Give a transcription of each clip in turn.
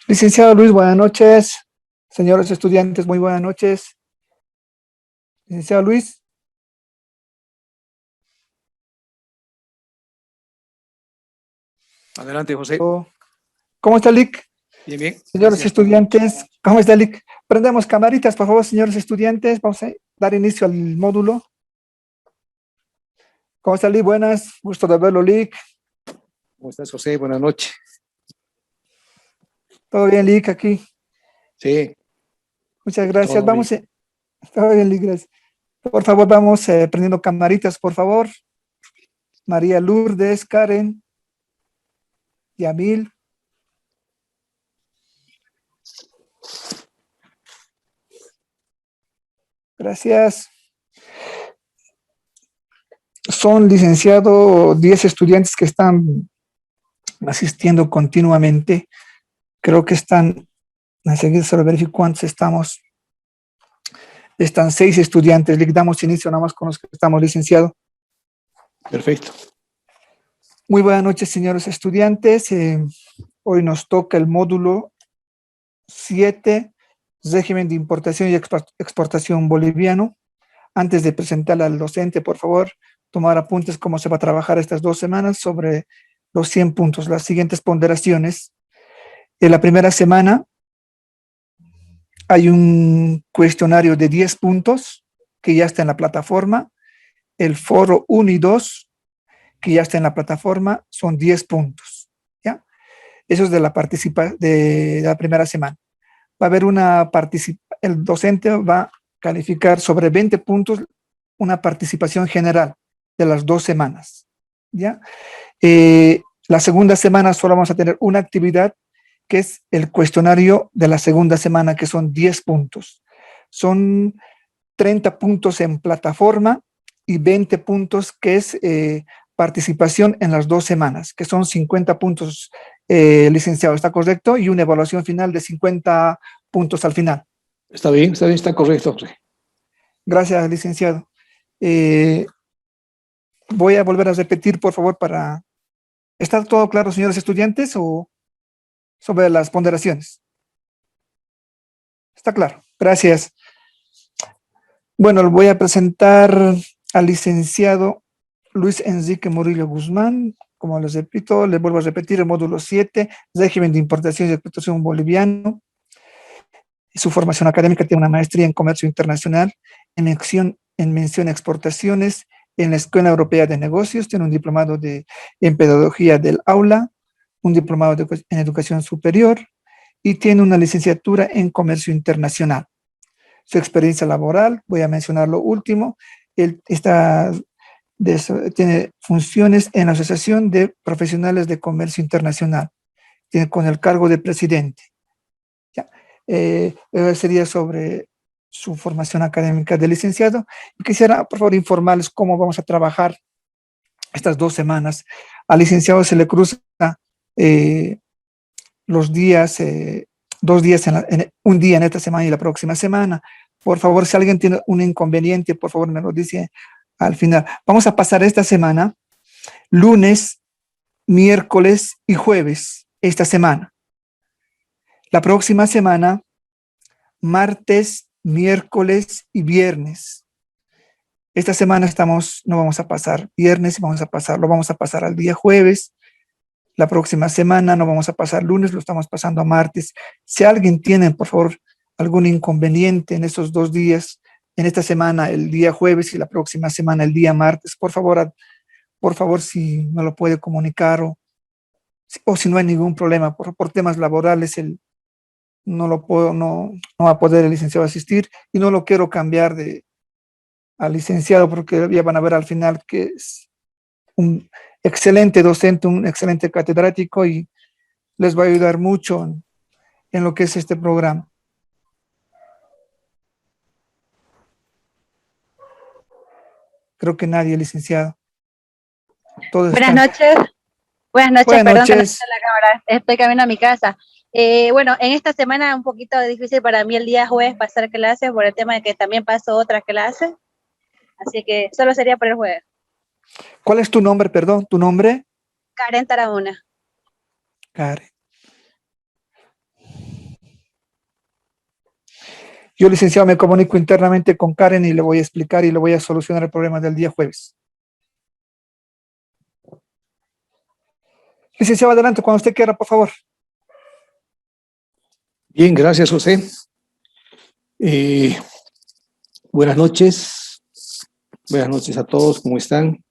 Licenciado Luis, buenas noches. Señores estudiantes, muy buenas noches. Licenciado Luis. Adelante, José. ¿Cómo está, Lic? Bien, bien. Señores Gracias. estudiantes, ¿cómo está, Lic? Prendemos camaritas, por favor, señores estudiantes. Vamos a dar inicio al módulo. ¿Cómo está, Lic? Buenas, gusto de verlo, Lic. ¿Cómo estás, José? Buenas noches. ¿Todo bien, Lic, aquí? Sí. Muchas gracias. Todo Vamos, bien. todo bien, Lic, gracias. Por favor, vamos prendiendo camaritas, por favor. María Lourdes, Karen, Yamil. Gracias. Son licenciados 10 estudiantes que están asistiendo continuamente. Creo que están, enseguida se lo verifico cuántos estamos. Están 6 estudiantes. Le damos inicio nada más con los que estamos, licenciado. Perfecto. Muy buenas noches, señores estudiantes. Hoy nos toca el módulo 7, régimen de importación y exportación boliviano. Antes de presentarle al docente, por favor, tomar apuntes cómo se va a trabajar estas 2 semanas sobre los 100 puntos. Las siguientes ponderaciones. En la primera semana hay un cuestionario de 10 puntos que ya está en la plataforma. El foro 1 y 2, que ya está en la plataforma, son 10 puntos. ¿Ya? Eso es de la primera semana. Va a haber el docente va a calificar sobre 20 puntos una participación general de las 2 semanas. ¿Ya? La segunda semana solo vamos a tener una actividad que es el cuestionario de la segunda semana, que son 10 puntos. Son 30 puntos en plataforma y 20 puntos que es participación en las 2 semanas, que son 50 puntos, licenciado, ¿está correcto? Y una evaluación final de 50 puntos al final. Está bien, está correcto, José. Gracias, licenciado. Voy a volver a repetir, por favor, para... ¿Está todo claro, señores estudiantes, o sobre las ponderaciones? Está claro, gracias. Bueno, voy a presentar al licenciado Luis Enrique Murillo Guzmán. Como les repito, les vuelvo a repetir, el módulo 7, régimen de importación y exportación boliviano. Su formación académica tiene una maestría en comercio internacional, en mención a exportaciones, en la Escuela Europea de Negocios, tiene un diplomado en pedagogía del aula, un diplomado en educación superior y tiene una licenciatura en comercio internacional. Su experiencia laboral, voy a mencionar lo último, él tiene funciones en la Asociación de Profesionales de Comercio Internacional, tiene con el cargo de presidente. ¿Ya? Sería sobre su formación académica de licenciado. Y quisiera, por favor, informarles cómo vamos a trabajar estas 2 semanas. Al licenciado se le cruza los días, 2 días, un día en esta semana y la próxima semana. Por favor, si alguien tiene un inconveniente, por favor me lo dice al final. Vamos a pasar esta semana, lunes, miércoles y jueves, esta semana. La próxima semana, martes, miércoles y viernes. Esta semana no vamos a pasar viernes, lo vamos a pasar al día jueves. La próxima semana no vamos a pasar lunes, lo estamos pasando a martes. Si alguien tiene, por favor, algún inconveniente en esos 2 días, en esta semana el día jueves y la próxima semana el día martes, por favor, si no lo puede comunicar o si no hay ningún problema, por temas laborales, no va a poder el licenciado asistir y no lo quiero cambiar al licenciado porque ya van a ver al final que es un excelente docente, un excelente catedrático y les va a ayudar mucho en lo que es este programa. Creo que nadie, licenciado. Buenas noches, Buenas perdón noches. que no está en la cámara, estoy camino a mi casa. Bueno, en esta semana un poquito difícil para mí el día jueves pasar clases por el tema de que también paso otras clases, así que solo sería por el jueves. ¿Cuál es tu nombre, perdón? ¿Tu nombre? Karen Taramuna. Karen. Yo, licenciado, me comunico internamente con Karen y le voy a explicar y le voy a solucionar el problema del día jueves. Licenciado, adelante, cuando usted quiera, por favor. Bien, gracias, José. Buenas noches. Buenas noches a todos, ¿cómo están?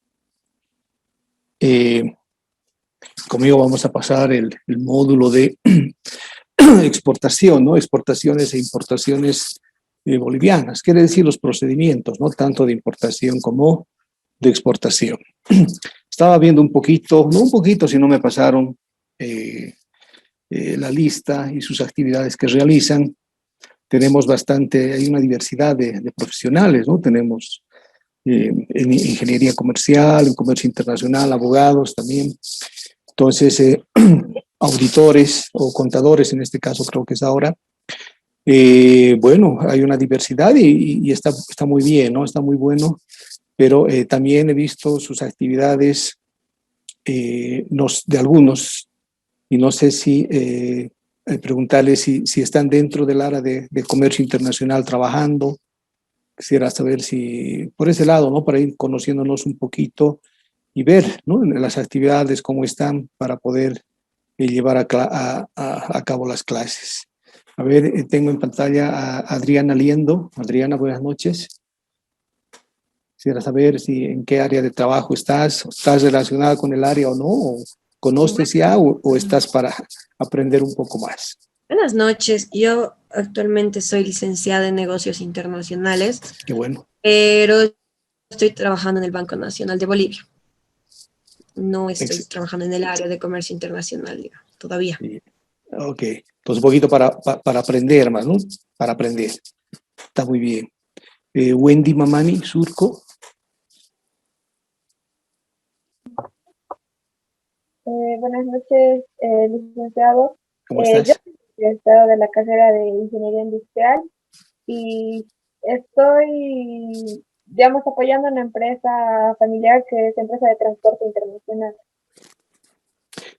Conmigo vamos a pasar el módulo de exportación, ¿no? Exportaciones e importaciones bolivianas. Quiere decir los procedimientos, ¿no? Tanto de importación como de exportación. Estaba viendo un poquito, no un poquito, sino me pasaron la lista y sus actividades que realizan. Tenemos bastante, hay una diversidad de profesionales, ¿no? Tenemos en ingeniería comercial, en comercio internacional, abogados también. Entonces, auditores o contadores, en este caso creo que es ahora. Bueno, hay una diversidad y está muy bien, ¿no? Está muy bueno, pero también he visto sus actividades de algunos, y no sé si preguntarles si están dentro del área de comercio internacional trabajando. Quisiera saber si por ese lado, ¿no? Para ir conociéndonos un poquito y ver, ¿no? Las actividades, cómo están, para poder llevar a cabo las clases. A ver, tengo en pantalla a Adriana Liendo. Adriana, buenas noches. Quisiera saber si en qué área de trabajo estás, o estás relacionada con el área o no, o conoces ya, o estás para aprender un poco más. Buenas noches, yo actualmente soy licenciada en negocios internacionales, Qué bueno. pero estoy trabajando en el Banco Nacional de Bolivia. No estoy trabajando en el área de comercio internacional, digamos, todavía. Ok, entonces un poquito para aprender más, ¿no? Para aprender. Está muy bien. Wendy Mamani, Surco. Buenas noches, licenciado. ¿Cómo estás? Yo soy egresada de la carrera de Ingeniería Industrial y estoy, digamos, apoyando una empresa familiar que es empresa de transporte internacional.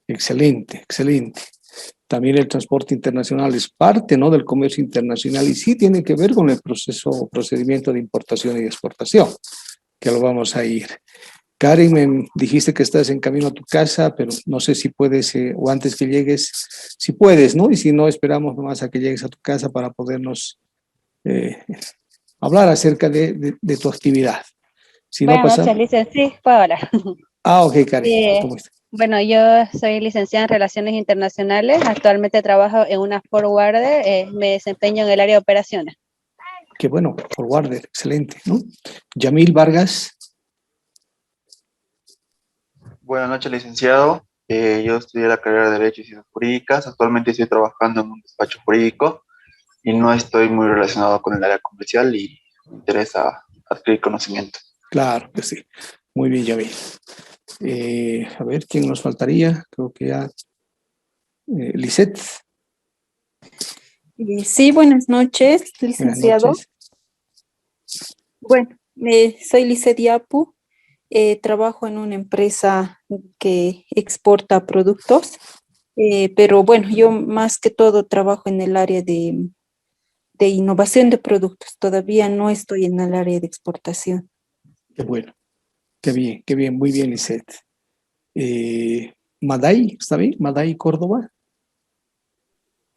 Excelente, excelente. También el transporte internacional es parte, ¿no? Del comercio internacional y sí tiene que ver con el procedimiento de importación y exportación, que lo vamos a ir. Karen, me dijiste que estás en camino a tu casa, pero no sé si puedes, o antes que llegues, si puedes, ¿no? Y si no, esperamos nomás a que llegues a tu casa para podernos hablar acerca de tu actividad. Si no Buenas pasa... noches, licenciado. Sí, puedo hablar. Ok, Karen, ¿cómo estás? Bueno, yo soy licenciada en Relaciones Internacionales. Actualmente trabajo en una forwarder. Me desempeño en el área de operaciones. Qué bueno, forwarder, excelente, ¿no? Yamil Vargas. Buenas noches, licenciado. Yo estudié la carrera de Derecho y Ciencias Jurídicas. Actualmente estoy trabajando en un despacho jurídico y no estoy muy relacionado con el área comercial y me interesa adquirir conocimiento. Claro que sí. Muy bien, Yamil. A ver, ¿quién nos faltaría? Creo que ya... Lisette. Sí, buenas noches, licenciado. Buenas noches. Bueno, soy Lisette Yapu, trabajo en una empresa que exporta productos, pero bueno, yo más que todo trabajo en el área de innovación de productos, todavía no estoy en el área de exportación. Qué bueno, qué bien, muy bien, Lisette. Maday, ¿está bien? Maday Córdoba.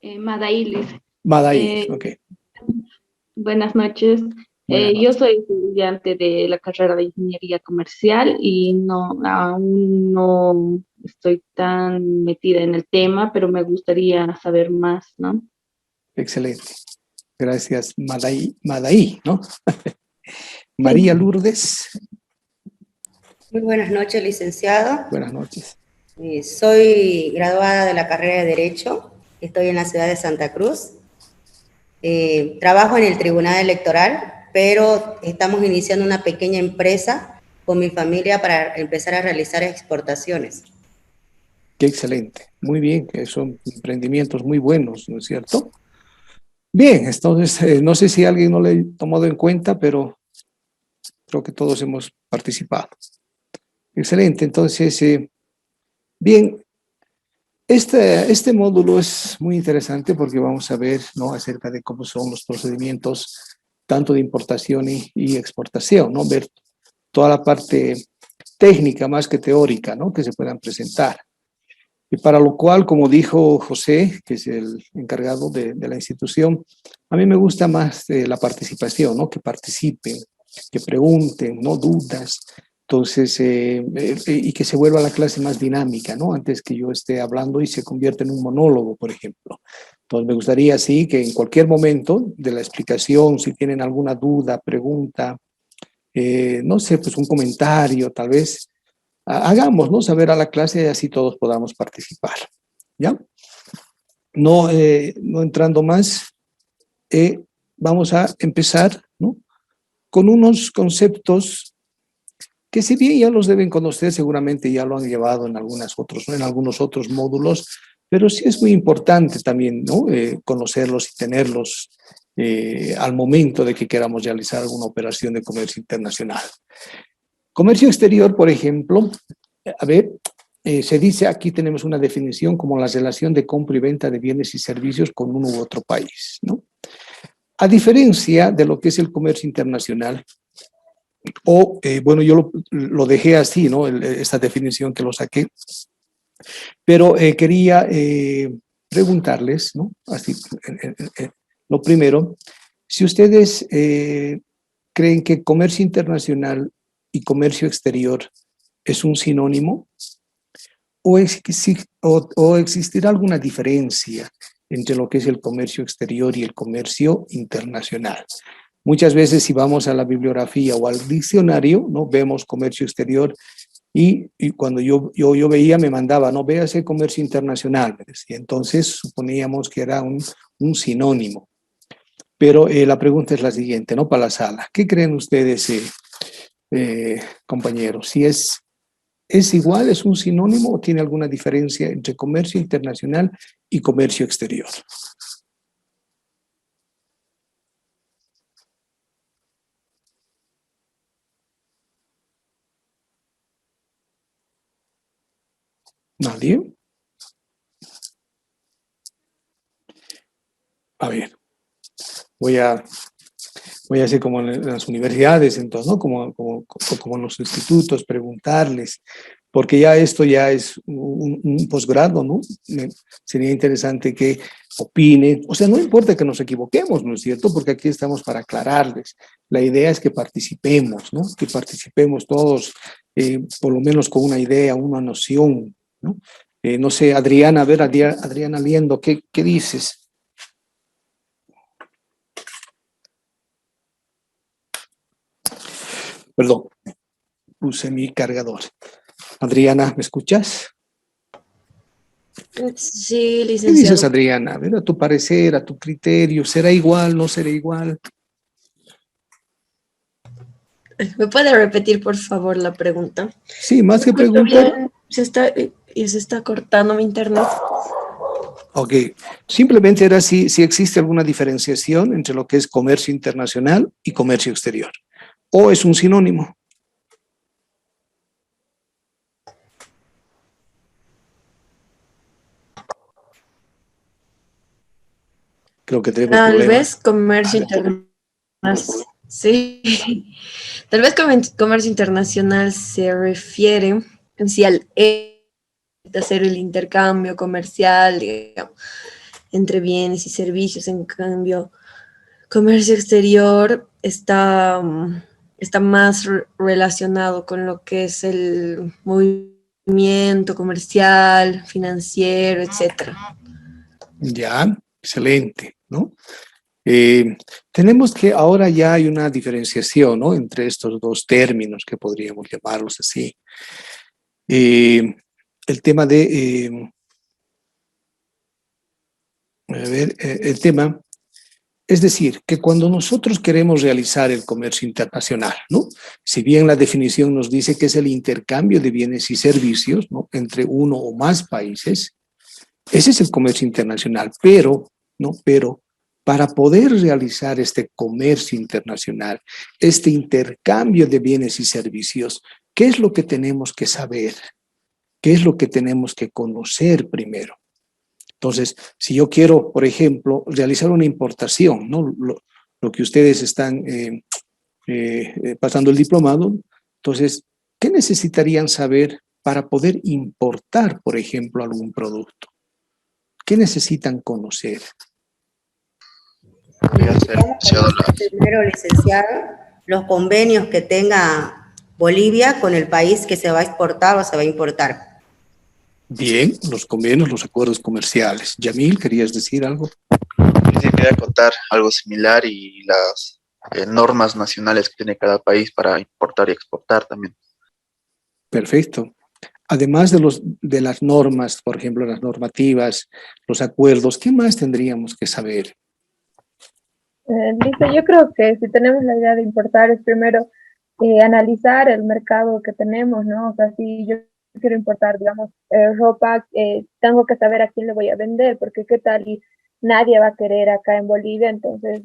Maday. Maday, ok. Buenas noches. Buenas noches. Yo soy estudiante de la carrera de Ingeniería Comercial y aún no estoy tan metida en el tema, pero me gustaría saber más, ¿no? Excelente. Gracias, Maday, ¿no? María Lourdes. Muy buenas noches, licenciado. Buenas noches. Soy graduada de la carrera de Derecho. Estoy en la ciudad de Santa Cruz. Trabajo en el Tribunal Electoral, pero estamos iniciando una pequeña empresa con mi familia para empezar a realizar exportaciones. Qué excelente. Muy bien, que son emprendimientos muy buenos, ¿no es cierto? Bien, entonces, no sé si alguien no le ha tomado en cuenta, pero creo que todos hemos participado. Excelente, entonces, bien, Este módulo es muy interesante porque vamos a ver, ¿no?, acerca de cómo son los procedimientos tanto de importación y exportación, ¿no? Ver toda la parte técnica más que teórica, ¿no?, que se puedan presentar. Y para lo cual, como dijo José, que es el encargado de la institución, a mí me gusta más la participación, ¿no?, que participen, que pregunten, ¿no?, dudas. Entonces, y que se vuelva la clase más dinámica, ¿no? Antes que yo esté hablando y se convierta en un monólogo, por ejemplo. Entonces, me gustaría, sí, que en cualquier momento de la explicación, si tienen alguna duda, pregunta, no sé, pues un comentario, tal vez, hagamos, ¿no?, saber a la clase y así todos podamos participar, ¿ya? No, no entrando más, vamos a empezar, ¿no?, con unos conceptos que si bien ya los deben conocer, seguramente ya lo han llevado en algunos otros módulos, pero sí es muy importante también, ¿no?, conocerlos y tenerlos al momento de que queramos realizar alguna operación de comercio internacional. Comercio exterior, por ejemplo, a ver, se dice, aquí tenemos una definición como la relación de compra y venta de bienes y servicios con uno u otro país, ¿no? A diferencia de lo que es el comercio internacional, o, bueno, yo lo dejé así, ¿no?, esta definición que lo saqué, pero quería preguntarles, ¿no?, así, lo primero, si ustedes creen que comercio internacional y comercio exterior es un sinónimo, o existirá alguna diferencia entre lo que es el comercio exterior y el comercio internacional. Muchas veces si vamos a la bibliografía o al diccionario, ¿no?, vemos comercio exterior y cuando yo veía me mandaba, no, véase comercio internacional, me decía. Entonces suponíamos que era un sinónimo. Pero la pregunta es la siguiente, ¿no?, para la sala. ¿Qué creen ustedes, compañeros? Si es igual, es un sinónimo o tiene alguna diferencia entre comercio internacional y comercio exterior. ¿Nadie? A ver, voy a hacer como en las universidades, entonces, ¿no?, como en los institutos, preguntarles, porque ya esto ya es un posgrado, ¿no? Sería interesante que opinen, o sea, no importa que nos equivoquemos, ¿no es cierto?, porque aquí estamos para aclararles. La idea es que participemos, ¿no?, que participemos todos, por lo menos con una idea, una noción, ¿no? No sé, Adriana, a ver, Adriana Liendo, ¿qué dices? Perdón, puse mi cargador. Adriana, ¿me escuchas? Sí, ¿Qué dices, licenciado. Adriana? A ver, a tu parecer, a tu criterio, ¿será igual, no será igual? ¿Me puede repetir, por favor, la pregunta? Sí, más que Escucho preguntar. bien, se está cortando mi internet. Ok, simplemente era si existe alguna diferenciación entre lo que es comercio internacional y comercio exterior, o es un sinónimo. Creo que tenemos Tal problemas. vez comercio internacional. Sí. Tal vez comercio internacional se refiere en sí al de hacer el intercambio comercial, digamos, entre bienes y servicios. En cambio, comercio exterior está más relacionado con lo que es el movimiento comercial, financiero, etcétera. Ya, excelente, ¿no? Tenemos que ahora ya hay una diferenciación, ¿no?, entre estos dos términos que podríamos llamarlos así. El tema de, el tema, es decir, que cuando nosotros queremos realizar el comercio internacional, ¿no?, si bien la definición nos dice que es el intercambio de bienes y servicios, ¿no?, entre uno o más países, ese es el comercio internacional, pero para poder realizar este comercio internacional, este intercambio de bienes y servicios, ¿qué es lo que tenemos que saber? ¿Qué es lo que tenemos que conocer primero? Entonces, si yo quiero, por ejemplo, realizar una importación, ¿no? Lo que ustedes están pasando el diplomado, entonces, ¿qué necesitarían saber para poder importar, por ejemplo, algún producto? ¿Qué necesitan conocer? Primero, licenciado, los convenios que tenga Bolivia con el país que se va a exportar o se va a importar. Bien, los convenios, los acuerdos comerciales. Yamil, ¿querías decir algo? Sí, quería contar algo similar y las normas nacionales que tiene cada país para importar y exportar también. Perfecto. Además de las normas, por ejemplo, las normativas, los acuerdos, ¿qué más tendríamos que saber? Lisa, yo creo que si tenemos la idea de importar es primero analizar el mercado que tenemos, ¿no? O sea, si yo quiero importar, digamos, ropa, tengo que saber a quién le voy a vender, porque qué tal y nadie va a querer acá en Bolivia, entonces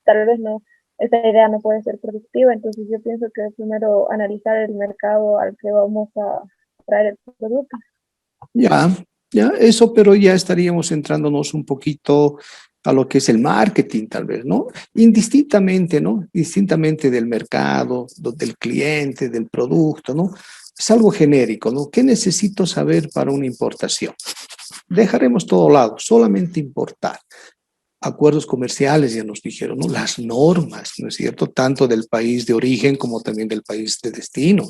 tal vez no, esta idea no puede ser productiva, entonces yo pienso que primero analizar el mercado al que vamos a traer el producto. Ya, eso, pero ya estaríamos centrándonos un poquito a lo que es el marketing, tal vez, ¿no? Indistintamente, ¿no? Distintamente del mercado, del cliente, del producto, ¿no? Es algo genérico, ¿no? ¿Qué necesito saber para una importación? Dejaremos todo lado, solamente importar. Acuerdos comerciales, ya nos dijeron, ¿no? Las normas, ¿no es cierto? Tanto del país de origen como también del país de destino.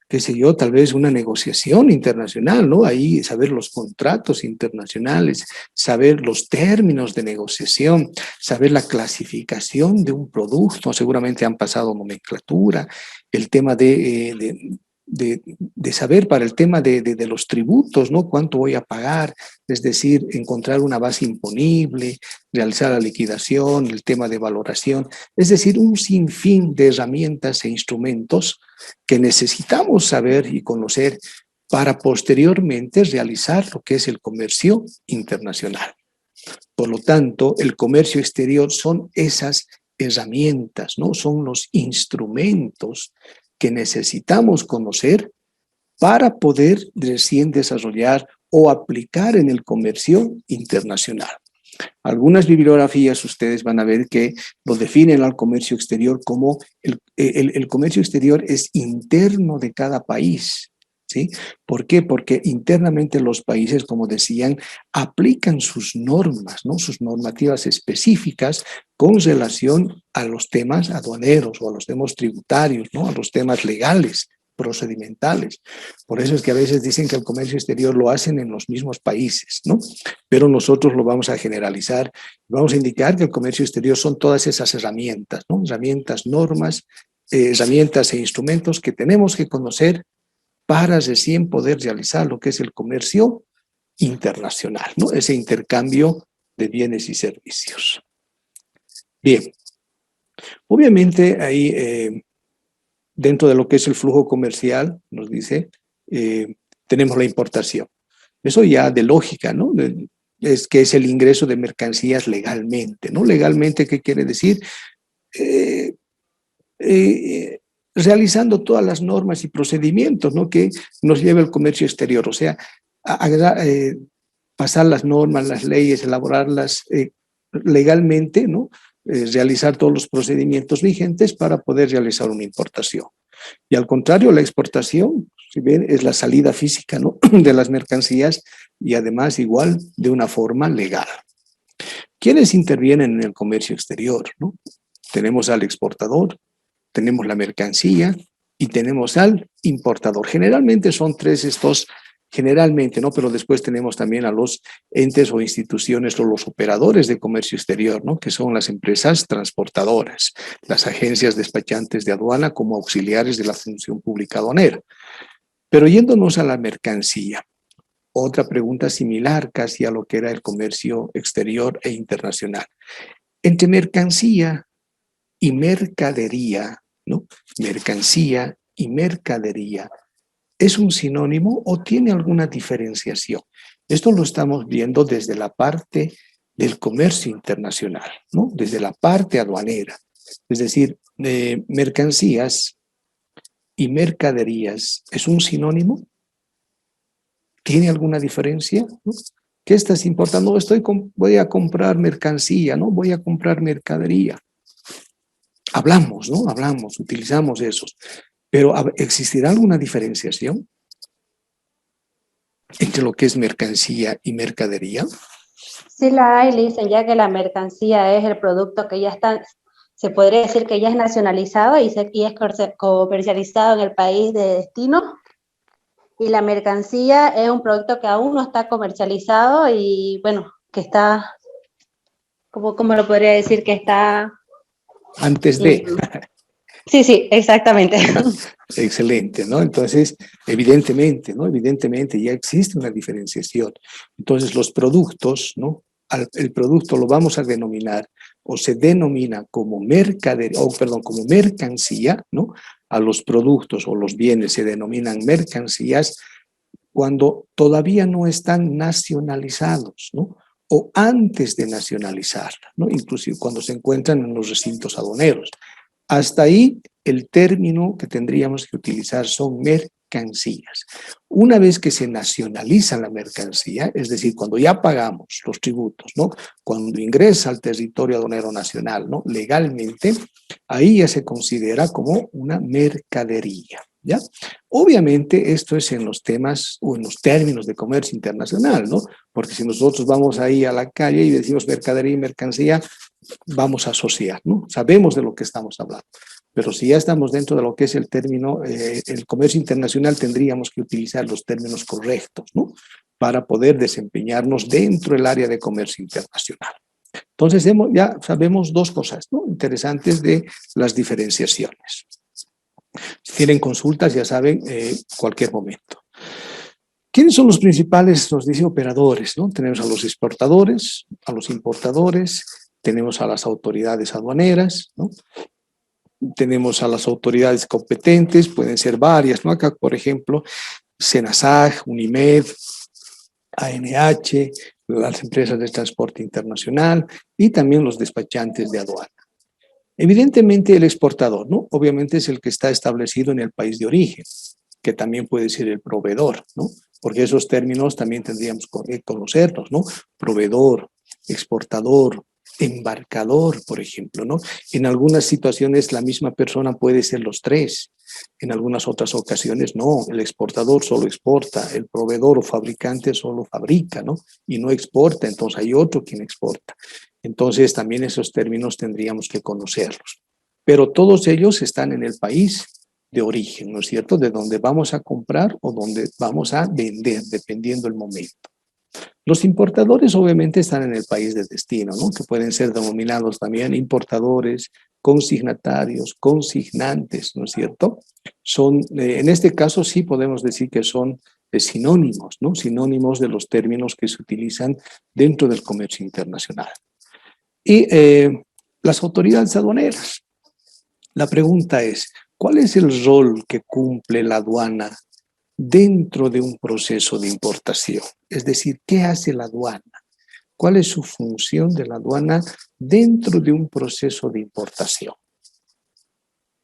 Qué sé yo, tal vez una negociación internacional, ¿no? Ahí saber los contratos internacionales, saber los términos de negociación, saber la clasificación de un producto, seguramente han pasado nomenclatura, el tema de saber para el tema de los tributos, ¿no? Cuánto voy a pagar, es decir, encontrar una base imponible, realizar la liquidación, el tema de valoración, es decir, un sinfín de herramientas e instrumentos que necesitamos saber y conocer para posteriormente realizar lo que es el comercio internacional. Por lo tanto, el comercio exterior son esas herramientas, ¿no? Son los instrumentos que necesitamos conocer para poder recién desarrollar o aplicar en el comercio internacional. Algunas bibliografías ustedes van a ver que lo definen al comercio exterior como el comercio exterior es interno de cada país, ¿sí? ¿Por qué? Porque internamente los países, como decían, aplican sus normas, ¿no? Sus normativas específicas con relación a los temas aduaneros o a los temas tributarios, ¿no? A los temas legales, procedimentales. Por eso es que a veces dicen que el comercio exterior lo hacen en los mismos países, ¿no? Pero nosotros lo vamos a generalizar, vamos a indicar que el comercio exterior son todas esas herramientas, ¿no? Herramientas, normas, herramientas e instrumentos que tenemos que conocer para recién poder realizar lo que es el comercio internacional, ¿no? Ese intercambio de bienes y servicios. Bien, obviamente ahí dentro de lo que es el flujo comercial, nos dice, tenemos la importación. Eso ya de lógica, ¿no? Es que es el ingreso de mercancías legalmente, ¿no? Legalmente, ¿qué quiere decir? Realizando todas las normas y procedimientos, ¿no? Que nos lleva el comercio exterior, o sea, pasar las normas, las leyes, elaborarlas legalmente, ¿no? Realizar todos los procedimientos vigentes para poder realizar una importación. Y al contrario, la exportación, si bien es la salida física, ¿no? De las mercancías y además igual de una forma legal. ¿Quiénes intervienen en el comercio exterior, ¿no? Tenemos al exportador, tenemos la mercancía y tenemos al importador. Generalmente son tres estos, generalmente, ¿no? Pero después tenemos también a los entes o instituciones o los operadores de comercio exterior, ¿no? Que son las empresas transportadoras, las agencias despachantes de aduana como auxiliares de la función pública aduanera. Pero yéndonos a la mercancía, otra pregunta similar casi a lo que era el comercio exterior e internacional. Entre mercancía y mercadería, ¿no? Mercancía y mercadería, ¿es un sinónimo o tiene alguna diferenciación? Esto lo estamos viendo desde la parte del comercio internacional, ¿no? Desde la parte aduanera. Es decir, mercancías y mercaderías, ¿es un sinónimo? ¿Tiene alguna diferencia? ¿No? ¿Qué estás importando? No, voy a comprar mercancía, ¿no? Voy a comprar mercadería. Hablamos, ¿no? Hablamos, utilizamos esos. Pero ¿existirá alguna diferenciación entre lo que es mercancía y mercadería? Sí la hay, le dicen ya que la mercancía es el producto que ya está, se podría decir que ya es nacionalizado y es comercializado en el país de destino. Y la mercancía es un producto que aún no está comercializado y bueno, que está, ¿cómo lo podría decir? Que está... Antes de. Sí, exactamente. Excelente, ¿no? Entonces, evidentemente, ¿no? Evidentemente ya existe una diferenciación. Entonces, los productos, ¿no? El producto lo vamos a denominar o se denomina como como mercancía, ¿no? A los productos o los bienes se denominan mercancías cuando todavía no están nacionalizados, ¿no? O antes de nacionalizarla, ¿no? Inclusive cuando se encuentran en los recintos aduaneros. Hasta ahí, el término que tendríamos que utilizar son mercancías. Una vez que se nacionaliza la mercancía, es decir, cuando ya pagamos los tributos, ¿no? Cuando ingresa al territorio aduanero nacional, ¿no? Legalmente, ahí ya se considera como una mercadería, ¿ya? Obviamente, esto es en los temas o en los términos de comercio internacional, ¿no? Porque si nosotros vamos ahí a la calle y decimos mercadería y mercancía, vamos a asociar, ¿no? Sabemos de lo que estamos hablando. Pero si ya estamos dentro de lo que es el término, el comercio internacional, tendríamos que utilizar los términos correctos, ¿no? Para poder desempeñarnos dentro del área de comercio internacional. Entonces, ya sabemos dos cosas, ¿no? Interesantes de las diferenciaciones. Si tienen consultas, ya saben, cualquier momento. ¿Quiénes son los principales, nos dice, operadores, ¿no? Tenemos a los exportadores, a los importadores, tenemos a las autoridades aduaneras, ¿no? Tenemos a las autoridades competentes, pueden ser varias, ¿no? Acá, por ejemplo, SENASAG, UNIMED, ANH, las empresas de transporte internacional y también los despachantes de aduana. Evidentemente el exportador, ¿no? Obviamente es el que está establecido en el país de origen, que también puede ser el proveedor, ¿no? Porque esos términos también tendríamos que conocerlos, ¿no? Proveedor, exportador, embarcador, por ejemplo, ¿no? En algunas situaciones la misma persona puede ser los tres. En algunas otras ocasiones no, el exportador solo exporta, el proveedor o fabricante solo fabrica, ¿no? Y no exporta, entonces hay otro quien exporta. Entonces también esos términos tendríamos que conocerlos. Pero todos ellos están en el país de origen, ¿no es cierto? De donde vamos a comprar o donde vamos a vender, dependiendo del momento. Los importadores obviamente están en el país de destino, ¿no? Que pueden ser denominados también importadores, consignatarios, consignantes, ¿no es cierto? Son, en este caso sí podemos decir que son sinónimos, ¿no? Sinónimos de los términos que se utilizan dentro del comercio internacional. Y las autoridades aduaneras. La pregunta es, ¿cuál es el rol que cumple la aduana dentro de un proceso de importación? Es decir, ¿qué hace la aduana? ¿Cuál es su función de la aduana dentro de un proceso de importación?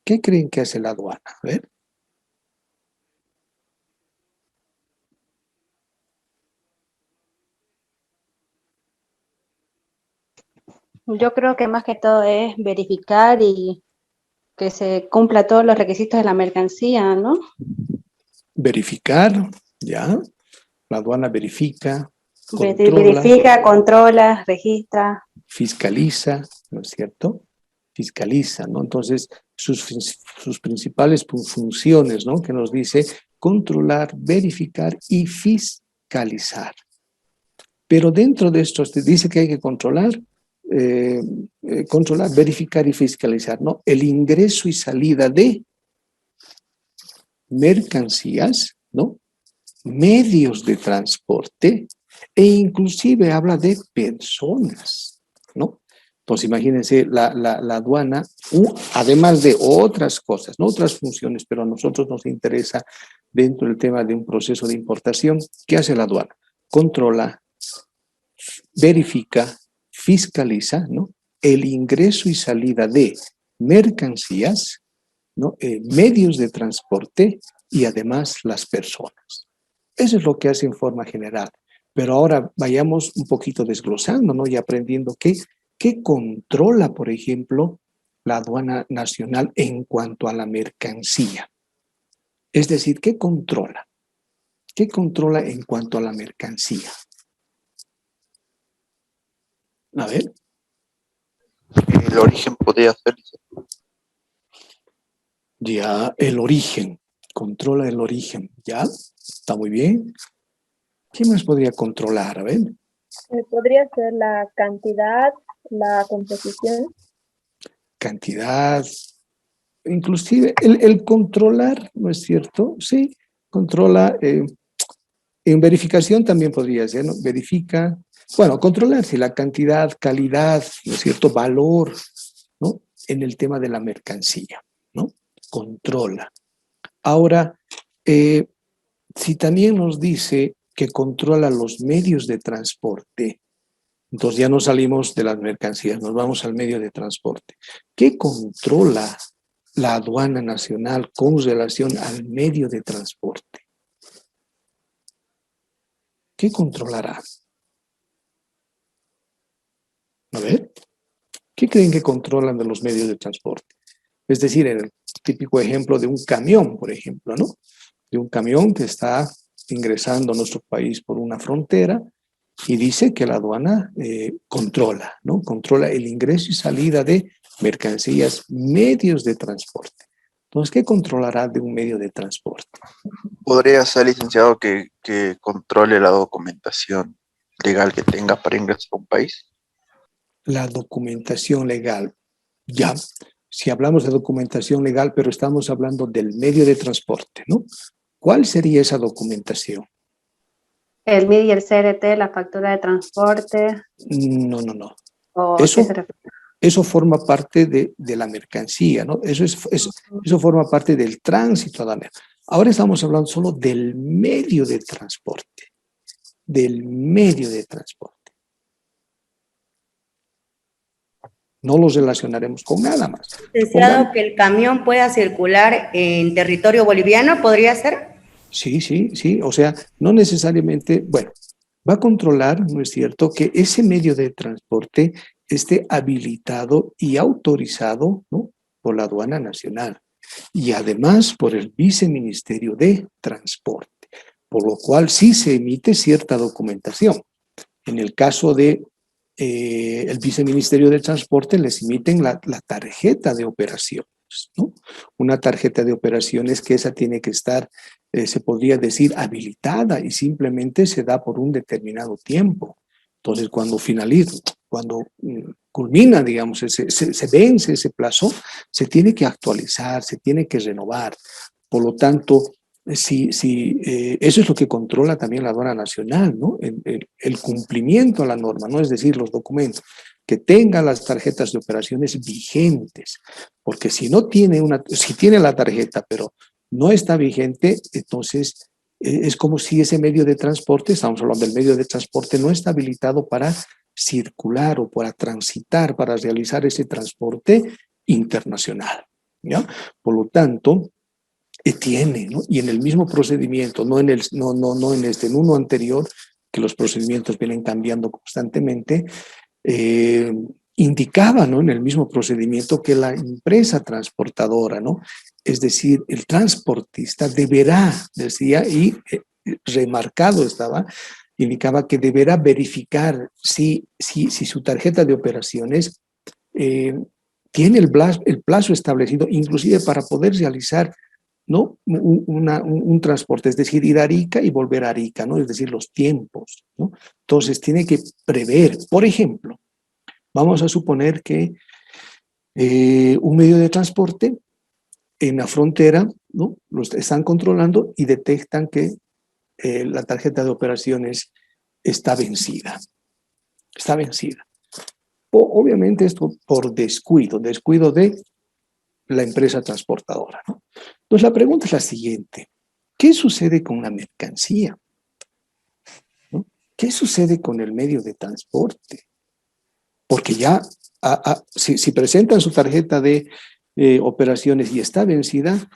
¿Qué creen que hace la aduana? A ver. Yo creo que más que todo es verificar y que se cumpla todos los requisitos de la mercancía, ¿no? Verificar, ¿ya? La aduana verifica, Verifica, controla, registra. Fiscaliza, ¿no es cierto? Fiscaliza, ¿no? Entonces, sus principales funciones, ¿no? Que nos dice controlar, verificar y fiscalizar. Pero dentro de esto te dice que hay que controlar, verificar y fiscalizar, ¿no? El ingreso y salida de mercancías, ¿no? Medios de transporte e inclusive habla de personas, ¿no? Entonces imagínense la aduana, además de otras cosas, ¿no? Otras funciones, pero a nosotros nos interesa dentro del tema de un proceso de importación, ¿qué hace la aduana? Controla, verifica, fiscaliza, ¿no? El ingreso y salida de mercancías, ¿no? Medios de transporte y además las personas. Eso es lo que hace en forma general. Pero ahora vayamos un poquito desglosando, ¿no? Y aprendiendo qué controla, por ejemplo, la aduana nacional en cuanto a la mercancía. Es decir, ¿qué controla? ¿Qué controla en cuanto a la mercancía? A ver. El origen podría ser. Ya, el origen. Controla el origen. ¿Ya? Está muy bien. ¿Qué más podría controlar? A ver. Podría ser la cantidad, la composición. Cantidad. Inclusive el controlar, ¿no es cierto? Sí, controla. En verificación también podría ser, ¿no? Verifica. Bueno, controlar si la cantidad, calidad, ¿no es cierto? Valor, ¿no? En el tema de la mercancía, ¿no? Controla. Ahora, si también nos dice que controla los medios de transporte, entonces ya no salimos de las mercancías, nos vamos al medio de transporte. ¿Qué controla la aduana nacional con relación al medio de transporte? ¿Qué controlará? A ver, ¿qué creen que controlan de los medios de transporte? Es decir, en el típico ejemplo de un camión, por ejemplo, ¿no? De un camión que está ingresando a nuestro país por una frontera y dice que la aduana controla, ¿no? Controla el ingreso y salida de mercancías, medios de transporte. Entonces, ¿qué controlará de un medio de transporte? Podría ser, licenciado, que controle la documentación legal que tenga para ingresar a un país. La documentación legal. Ya, si hablamos de documentación legal, pero estamos hablando del medio de transporte, ¿no? ¿Cuál sería esa documentación? El MID y el CRT, la factura de transporte. No, no, no. ¿O a qué se refiere? Eso forma parte de la mercancía, ¿no? Eso forma parte del tránsito aduanero. Ahora estamos hablando solo del medio de transporte. Del medio de transporte. No los relacionaremos con nada más. Licenciado, que el camión pueda circular en territorio boliviano, ¿podría ser? Sí, sí, sí. O sea, no necesariamente, bueno, va a controlar, ¿no es cierto?, que ese medio de transporte esté habilitado y autorizado, ¿no?, por la aduana nacional y además por el viceministerio de transporte, por lo cual sí se emite cierta documentación. En el caso de el viceministerio de transporte les emiten la tarjeta de operaciones, ¿no? Una tarjeta de operaciones que esa tiene que estar, se podría decir, habilitada y simplemente se da por un determinado tiempo. Entonces, cuando finaliza, cuando culmina, digamos, se vence ese plazo, se tiene que actualizar, se tiene que renovar. Por lo tanto, eso es lo que controla también la aduana nacional, ¿no? El cumplimiento a la norma, ¿no? Es decir, los documentos, que tengan las tarjetas de operaciones vigentes, porque si no tiene si tiene la tarjeta, pero no está vigente, entonces es como si ese medio de transporte, estamos hablando del medio de transporte, no está habilitado para circular o para transitar, para realizar ese transporte internacional, ¿ya? Por lo tanto, tiene, ¿no? Y en el mismo procedimiento, no en uno anterior, que los procedimientos vienen cambiando constantemente, indicaba, ¿no?, en el mismo procedimiento que la empresa transportadora, ¿no?, es decir, el transportista deberá, decía, y remarcado estaba, indicaba que deberá verificar si su tarjeta de operaciones tiene el plazo establecido, inclusive para poder realizar, ¿no?, un transporte, es decir, ir a Arica y volver a Arica, ¿no?, es decir, los tiempos, ¿no? Entonces tiene que prever, por ejemplo, vamos a suponer que un medio de transporte en la frontera, ¿no?, los están controlando y detectan que la tarjeta de operaciones está vencida. Está vencida. Obviamente esto por descuido de la empresa transportadora, ¿no? Entonces la pregunta es la siguiente: ¿qué sucede con la mercancía? ¿No? ¿Qué sucede con el medio de transporte? Porque ya, si presentan su tarjeta de operaciones y está vencida,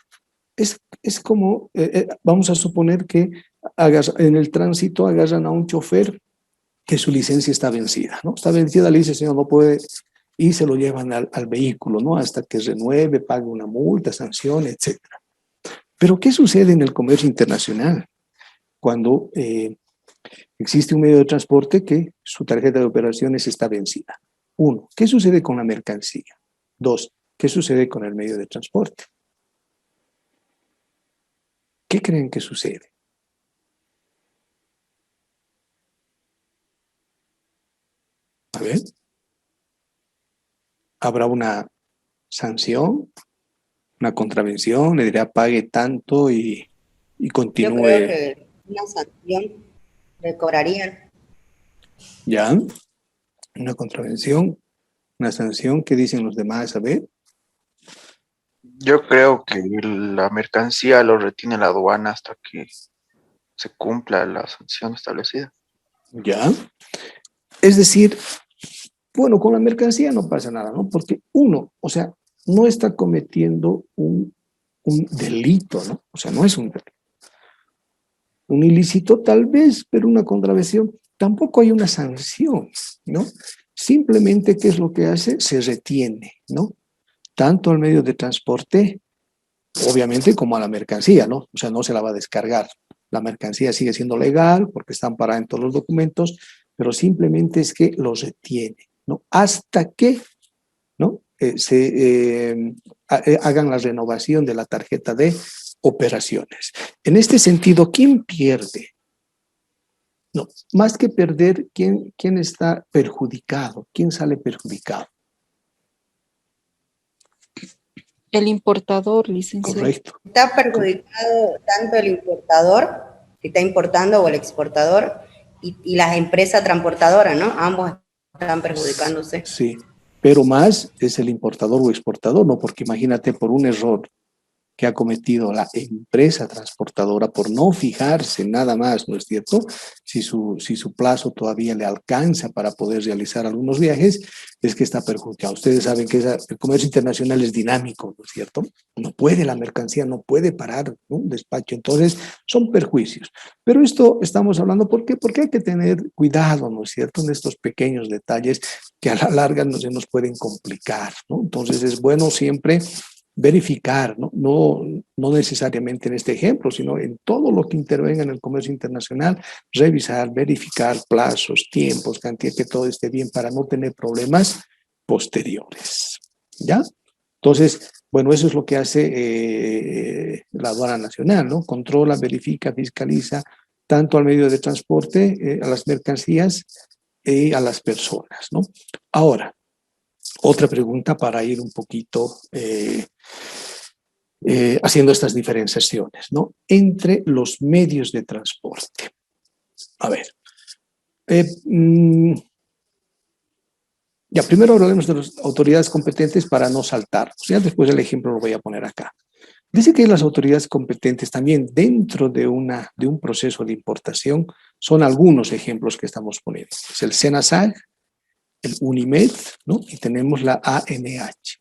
es como, vamos a suponer que en el tránsito agarran a un chofer que su licencia está vencida, ¿no? Está vencida, le dice, señor, no puede, y se lo llevan al vehículo, ¿no? Hasta que renueve, pague una multa, sancione, etc. Pero, ¿qué sucede en el comercio internacional? Cuando existe un medio de transporte que su tarjeta de operaciones está vencida. 1, ¿qué sucede con la mercancía? 2, ¿qué sucede con el medio de transporte? ¿Qué creen que sucede? A ver. ¿Habrá una sanción, una contravención? Le dirá pague tanto y Yo continúe. creo que una sanción le cobrarían. ¿Ya? Una contravención, una sanción. ¿Qué dicen los demás? A ver. Yo creo que la mercancía lo retiene la aduana hasta que se cumpla la sanción establecida. ¿Ya? Es decir, bueno, con la mercancía no pasa nada, ¿no? Porque uno, o sea, no está cometiendo un delito, ¿no? O sea, no es un delito. Un ilícito tal vez, pero una contravención. Tampoco hay una sanción, ¿no? Simplemente, ¿qué es lo que hace? Se retiene, ¿no? Tanto al medio de transporte, obviamente, como a la mercancía, ¿no? O sea, no se la va a descargar. La mercancía sigue siendo legal porque está amparada en todos los documentos, pero simplemente es que los retiene, ¿no? Hasta que, ¿no? Hagan la renovación de la tarjeta de operaciones. En este sentido, ¿quién pierde? No, más que perder, ¿quién está perjudicado? ¿Quién sale perjudicado? El importador, licenciado. Correcto. Está perjudicado tanto el importador, que está importando, o el exportador, y las empresas transportadoras, ¿no? Ambos están perjudicándose. Sí, pero más es el importador o exportador, ¿no? Porque imagínate, por un error que ha cometido la empresa transportadora por no fijarse nada más, ¿no es cierto? Si su plazo todavía le alcanza para poder realizar algunos viajes, es que está perjudicado. Ustedes saben que el comercio internacional es dinámico, ¿no es cierto? No puede, la mercancía no puede parar, ¿no? Un despacho, entonces son perjuicios. Pero esto estamos hablando, ¿por qué? Porque hay que tener cuidado, ¿no es cierto?, en estos pequeños detalles que a la larga se nos pueden complicar, ¿no? Entonces es bueno siempre verificar, ¿no? No necesariamente en este ejemplo, sino en todo lo que intervenga en el comercio internacional, revisar, verificar plazos, tiempos, cantidad, que todo esté bien para no tener problemas posteriores, ¿ya? Entonces, bueno, eso es lo que hace la aduana nacional, ¿no? Controla, verifica, fiscaliza tanto al medio de transporte, a las mercancías y a las personas, ¿no? Ahora, otra pregunta para ir un poquito haciendo estas diferenciaciones, ¿no? Entre los medios de transporte. A ver. Ya, primero hablemos de las autoridades competentes para no saltar. Ya después el ejemplo lo voy a poner acá. Dice que las autoridades competentes también dentro de un proceso de importación son algunos ejemplos que estamos poniendo. Es el SENASAG, el UNIMED, ¿no? Y tenemos la ANH.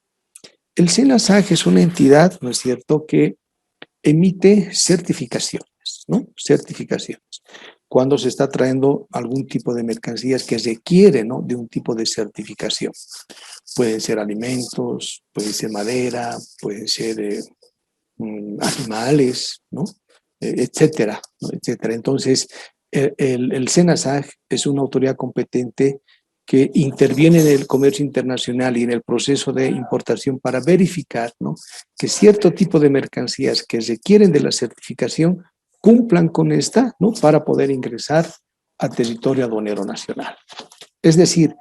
El SENASAG es una entidad, ¿no es cierto?, que emite certificaciones, ¿no? Certificaciones. Cuando se está trayendo algún tipo de mercancías que requiere, ¿no?, de un tipo de certificación. Pueden ser alimentos, puede ser madera, pueden ser animales, ¿no? Etcétera, ¿no? Etcétera. Entonces, el SENASAG es una autoridad competente que interviene en el comercio internacional y en el proceso de importación para verificar, ¿no?, que cierto tipo de mercancías que requieren de la certificación cumplan con esta, ¿no?, para poder ingresar a territorio aduanero nacional. Es decir,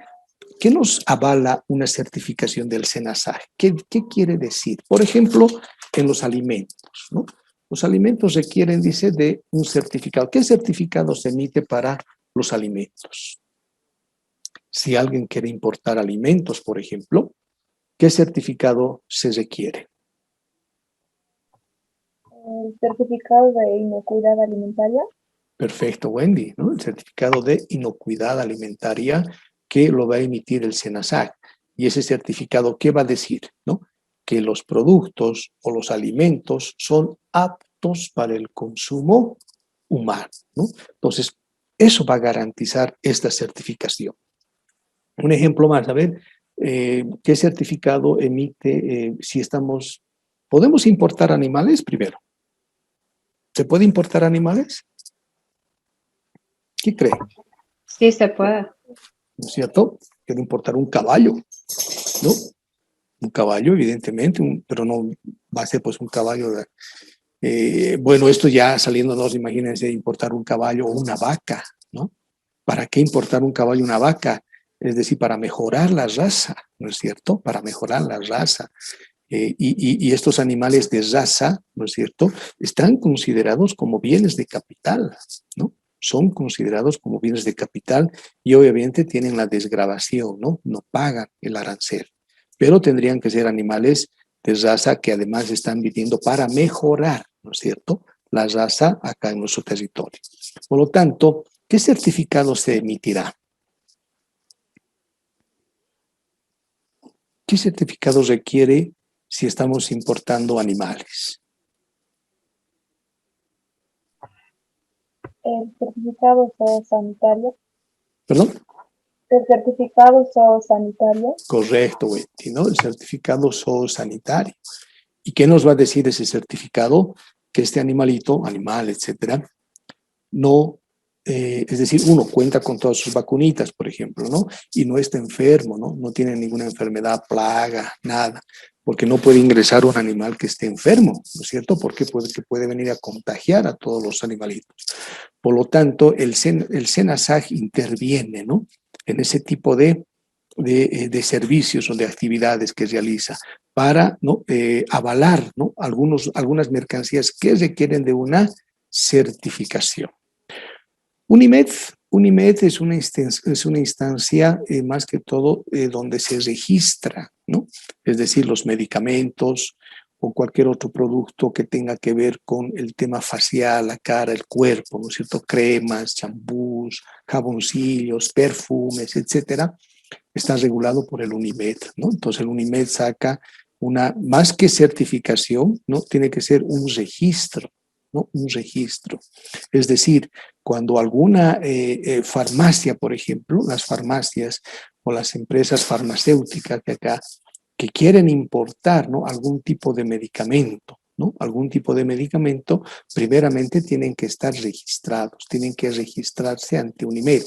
¿qué nos avala una certificación del SENASAG? ¿Qué quiere decir? Por ejemplo, en los alimentos, ¿no? Los alimentos requieren, dice, de un certificado. ¿Qué certificado se emite para los alimentos? Si alguien quiere importar alimentos, por ejemplo, ¿qué certificado se requiere? El certificado de inocuidad alimentaria. Perfecto, Wendy, ¿no? El certificado de inocuidad alimentaria que lo va a emitir el SENASAG. Y ese certificado, ¿qué va a decir? ¿No? que los productos o los alimentos son aptos para el consumo humano, ¿no? Entonces, eso va a garantizar esta certificación. Un ejemplo más, a ver, ¿qué certificado emite si estamos... ¿Podemos importar animales primero? ¿Se puede importar animales? ¿Qué creen? Sí, se puede. ¿No es cierto? Quiero importar un caballo, ¿no? Un caballo, evidentemente, pero no va a ser pues un caballo. Bueno, esto ya saliéndonos, imagínense importar un caballo o una vaca, ¿no? ¿Para qué importar un caballo o una vaca? Es decir, para mejorar la raza, ¿no es cierto? Para mejorar la raza. Y estos animales de raza, ¿no es cierto?, están considerados como bienes de capital, ¿no? Son considerados como bienes de capital y obviamente tienen la desgravación, ¿no? No pagan el arancel, pero tendrían que ser animales de raza que además están viviendo para mejorar, ¿no es cierto?, la raza acá en nuestro territorio. Por lo tanto, ¿qué certificado se emitirá? ¿Qué certificado requiere si estamos importando animales? El certificado zoosanitario. ¿Perdón? El certificado zoosanitario. Correcto, Betty, ¿no? El certificado zoosanitario. ¿Y qué nos va a decir ese certificado? Que este animalito, animal, etcétera, no, es decir, uno cuenta con todas sus vacunitas, por ejemplo, ¿no? Y no está enfermo, ¿no? No tiene ninguna enfermedad, plaga, nada, porque no puede ingresar un animal que esté enfermo, ¿no es cierto? Porque puede venir a contagiar a todos los animalitos. Por lo tanto, el SENASAG interviene, ¿no?, en ese tipo de servicios o de actividades que realiza para, ¿no?, avalar, ¿no?, algunas mercancías que requieren de una certificación. UNIMED es una instancia más que todo donde se registra, ¿no?, es decir, los medicamentos o cualquier otro producto que tenga que ver con el tema facial, la cara, el cuerpo, ¿no es cierto?, cremas, champús, jaboncillos, perfumes, etcétera, está regulado por el UNIMED, ¿no? Entonces el UNIMED saca más que certificación, ¿no?, tiene que ser un registro, ¿no? Un registro. Es decir, cuando alguna farmacia, por ejemplo, las farmacias o las empresas farmacéuticas de acá, que quieren importar, ¿no?, algún tipo de medicamento, ¿no?, algún tipo de medicamento, primeramente tienen que estar registrados, tienen que registrarse ante UNIMED.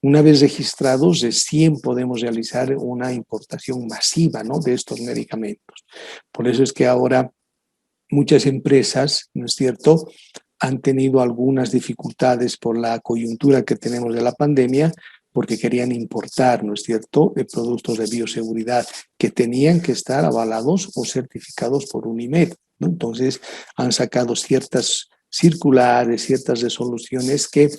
Una vez registrados, recién podemos realizar una importación masiva, ¿no?, de estos medicamentos. Por eso es que ahora muchas empresas, ¿no es cierto?, han tenido algunas dificultades por la coyuntura que tenemos de la pandemia, porque querían importar, ¿no es cierto?, productos de bioseguridad que tenían que estar avalados o certificados por UNIMED, ¿no? Entonces han sacado ciertas circulares, ciertas resoluciones que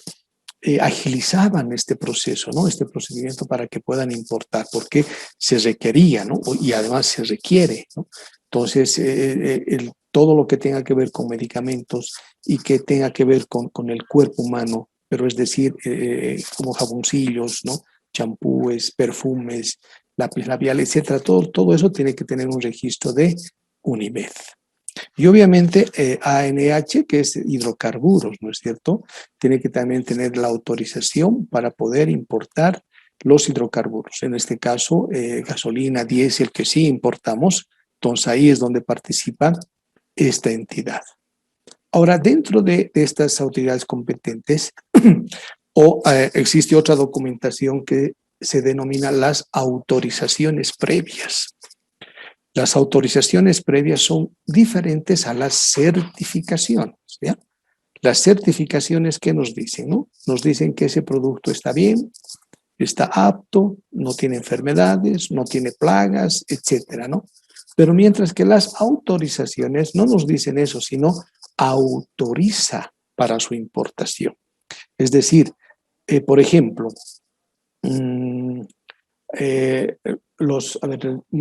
agilizaban este proceso, ¿no?, este procedimiento para que puedan importar, porque se requería, ¿no?, y además se requiere, ¿no? Entonces, todo lo que tenga que ver con medicamentos y que tenga que ver con el cuerpo humano, pero es decir, como jaboncillos, ¿no?, champúes, perfumes, lápiz labial, etcétera, todo eso tiene que tener un registro de UNIMED. Y obviamente ANH, que es hidrocarburos, ¿no es cierto?, tiene que también tener la autorización para poder importar los hidrocarburos. En este caso, gasolina, diésel, que sí importamos, entonces ahí es donde participa esta entidad. Ahora, dentro de estas autoridades competentes, existe otra documentación que se denomina las autorizaciones previas. Las autorizaciones previas son diferentes a las certificaciones, ¿ya? Las certificaciones, ¿qué nos dicen, no? Nos dicen que ese producto está bien, está apto, no tiene enfermedades, no tiene plagas, etcétera, ¿no? Pero mientras que las autorizaciones no nos dicen eso, sino autoriza para su importación. Es decir, por ejemplo, un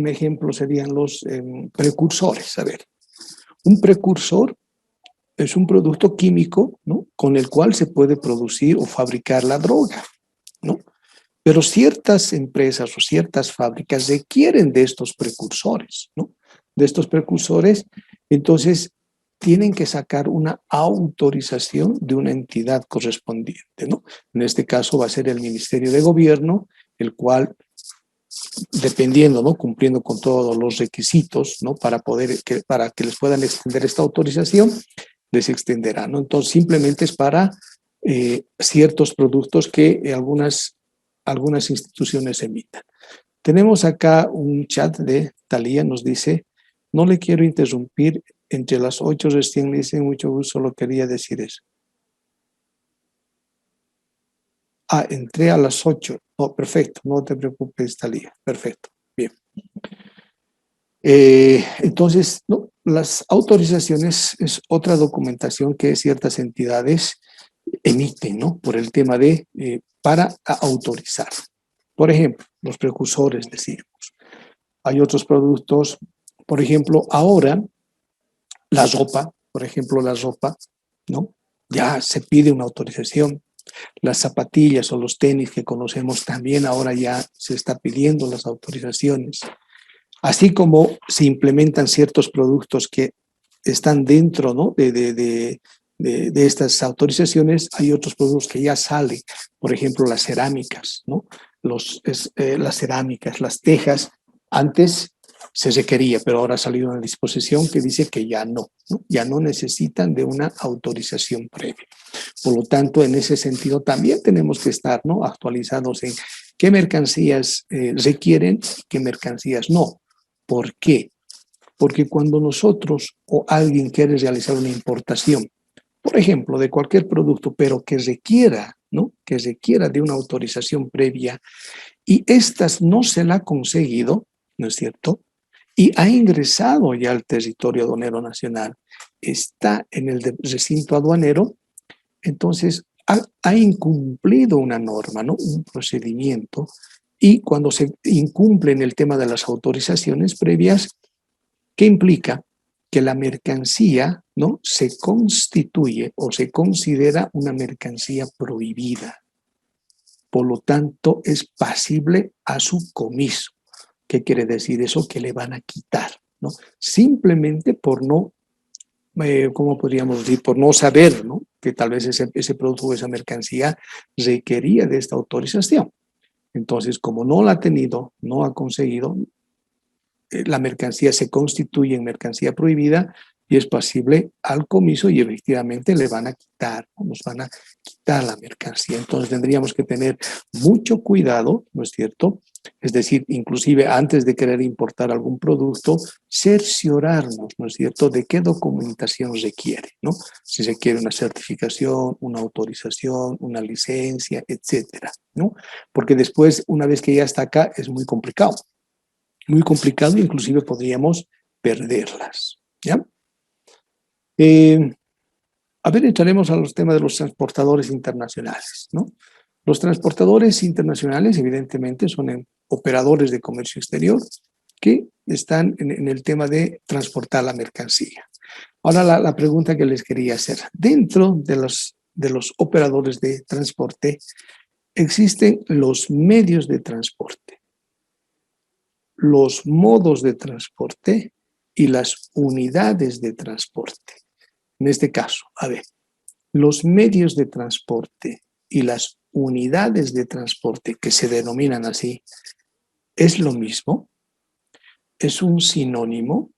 ejemplo serían los precursores. A ver, un precursor es un producto químico, ¿no?, con el cual se puede producir o fabricar la droga, ¿no? Pero ciertas empresas o ciertas fábricas requieren de estos precursores, ¿no? de estos precursores, entonces tienen que sacar una autorización de una entidad correspondiente, ¿no? En este caso va a ser el Ministerio de Gobierno, el cual, dependiendo, ¿no? Cumpliendo con todos los requisitos, ¿no? Para que les puedan extender esta autorización, les extenderá, ¿no? Entonces, simplemente es para ciertos productos que algunas instituciones emitan. Tenemos acá un chat de Talía, nos dice, no le quiero interrumpir, entre las 8 recién le dice, mucho gusto, solo quería decir eso. Ah, entré a las 8. No, perfecto, no te preocupes, Talía, perfecto, bien. Entonces, no, las autorizaciones es otra documentación que ciertas entidades emiten, ¿no? Por el tema de, para autorizar. Por ejemplo, los precursores, decimos. Hay otros productos, por ejemplo, ahora la ropa, ¿no? Ya se pide una autorización. Las zapatillas o los tenis que conocemos también ahora ya se está pidiendo las autorizaciones. Así como se implementan ciertos productos que están dentro, ¿no? de estas autorizaciones, hay otros productos que ya salen. Por ejemplo, las cerámicas, ¿no? Las cerámicas, las tejas, antes se requería, pero ahora ha salido una disposición que dice que ya no, ¿no? Ya no necesitan de una autorización previa. Por lo tanto, en ese sentido también tenemos que estar, ¿no? Actualizados en qué mercancías requieren y qué mercancías no. ¿Por qué? Porque cuando nosotros o alguien quiere realizar una importación, por ejemplo, de cualquier producto, pero que requiera, ¿no? Que requiera de una autorización previa y estas no se la ha conseguido, ¿no es cierto? Y ha ingresado ya al territorio aduanero nacional, está en el recinto aduanero, entonces ha incumplido una norma, ¿no? Un procedimiento, y cuando se incumple en el tema de las autorizaciones previas, ¿qué implica? Que la mercancía, ¿no? Se constituye o se considera una mercancía prohibida. Por lo tanto, es pasible a su comiso. ¿Qué quiere decir eso? Que le van a quitar, ¿no? Simplemente por no, ¿cómo podríamos decir? Por no saber, ¿no? Que tal vez ese producto o esa mercancía requería de esta autorización. Entonces, como no la ha tenido, no ha conseguido, la mercancía se constituye en mercancía prohibida y es pasible al comiso y efectivamente le van a quitar, ¿no? Nos van a quitar la mercancía. Entonces tendríamos que tener mucho cuidado, ¿no es cierto? Es decir, inclusive antes de querer importar algún producto, cerciorarnos, ¿no es cierto?, de qué documentación requiere, ¿no? Si requiere una certificación, una autorización, una licencia, etcétera, ¿no? Porque después, una vez que ya está acá, es muy complicado, inclusive podríamos perderlas, ¿ya? A ver, entraremos a los temas de los transportadores internacionales, ¿no? Los transportadores internacionales, evidentemente, son operadores de comercio exterior que están en el tema de transportar la mercancía. Ahora, la pregunta que les quería hacer, dentro de los operadores de transporte, existen los medios de transporte, los modos de transporte y las unidades de transporte. En este caso, a ver, los medios de transporte y las unidades de transporte que se denominan así, ¿es lo mismo? ¿Es un sinónimo?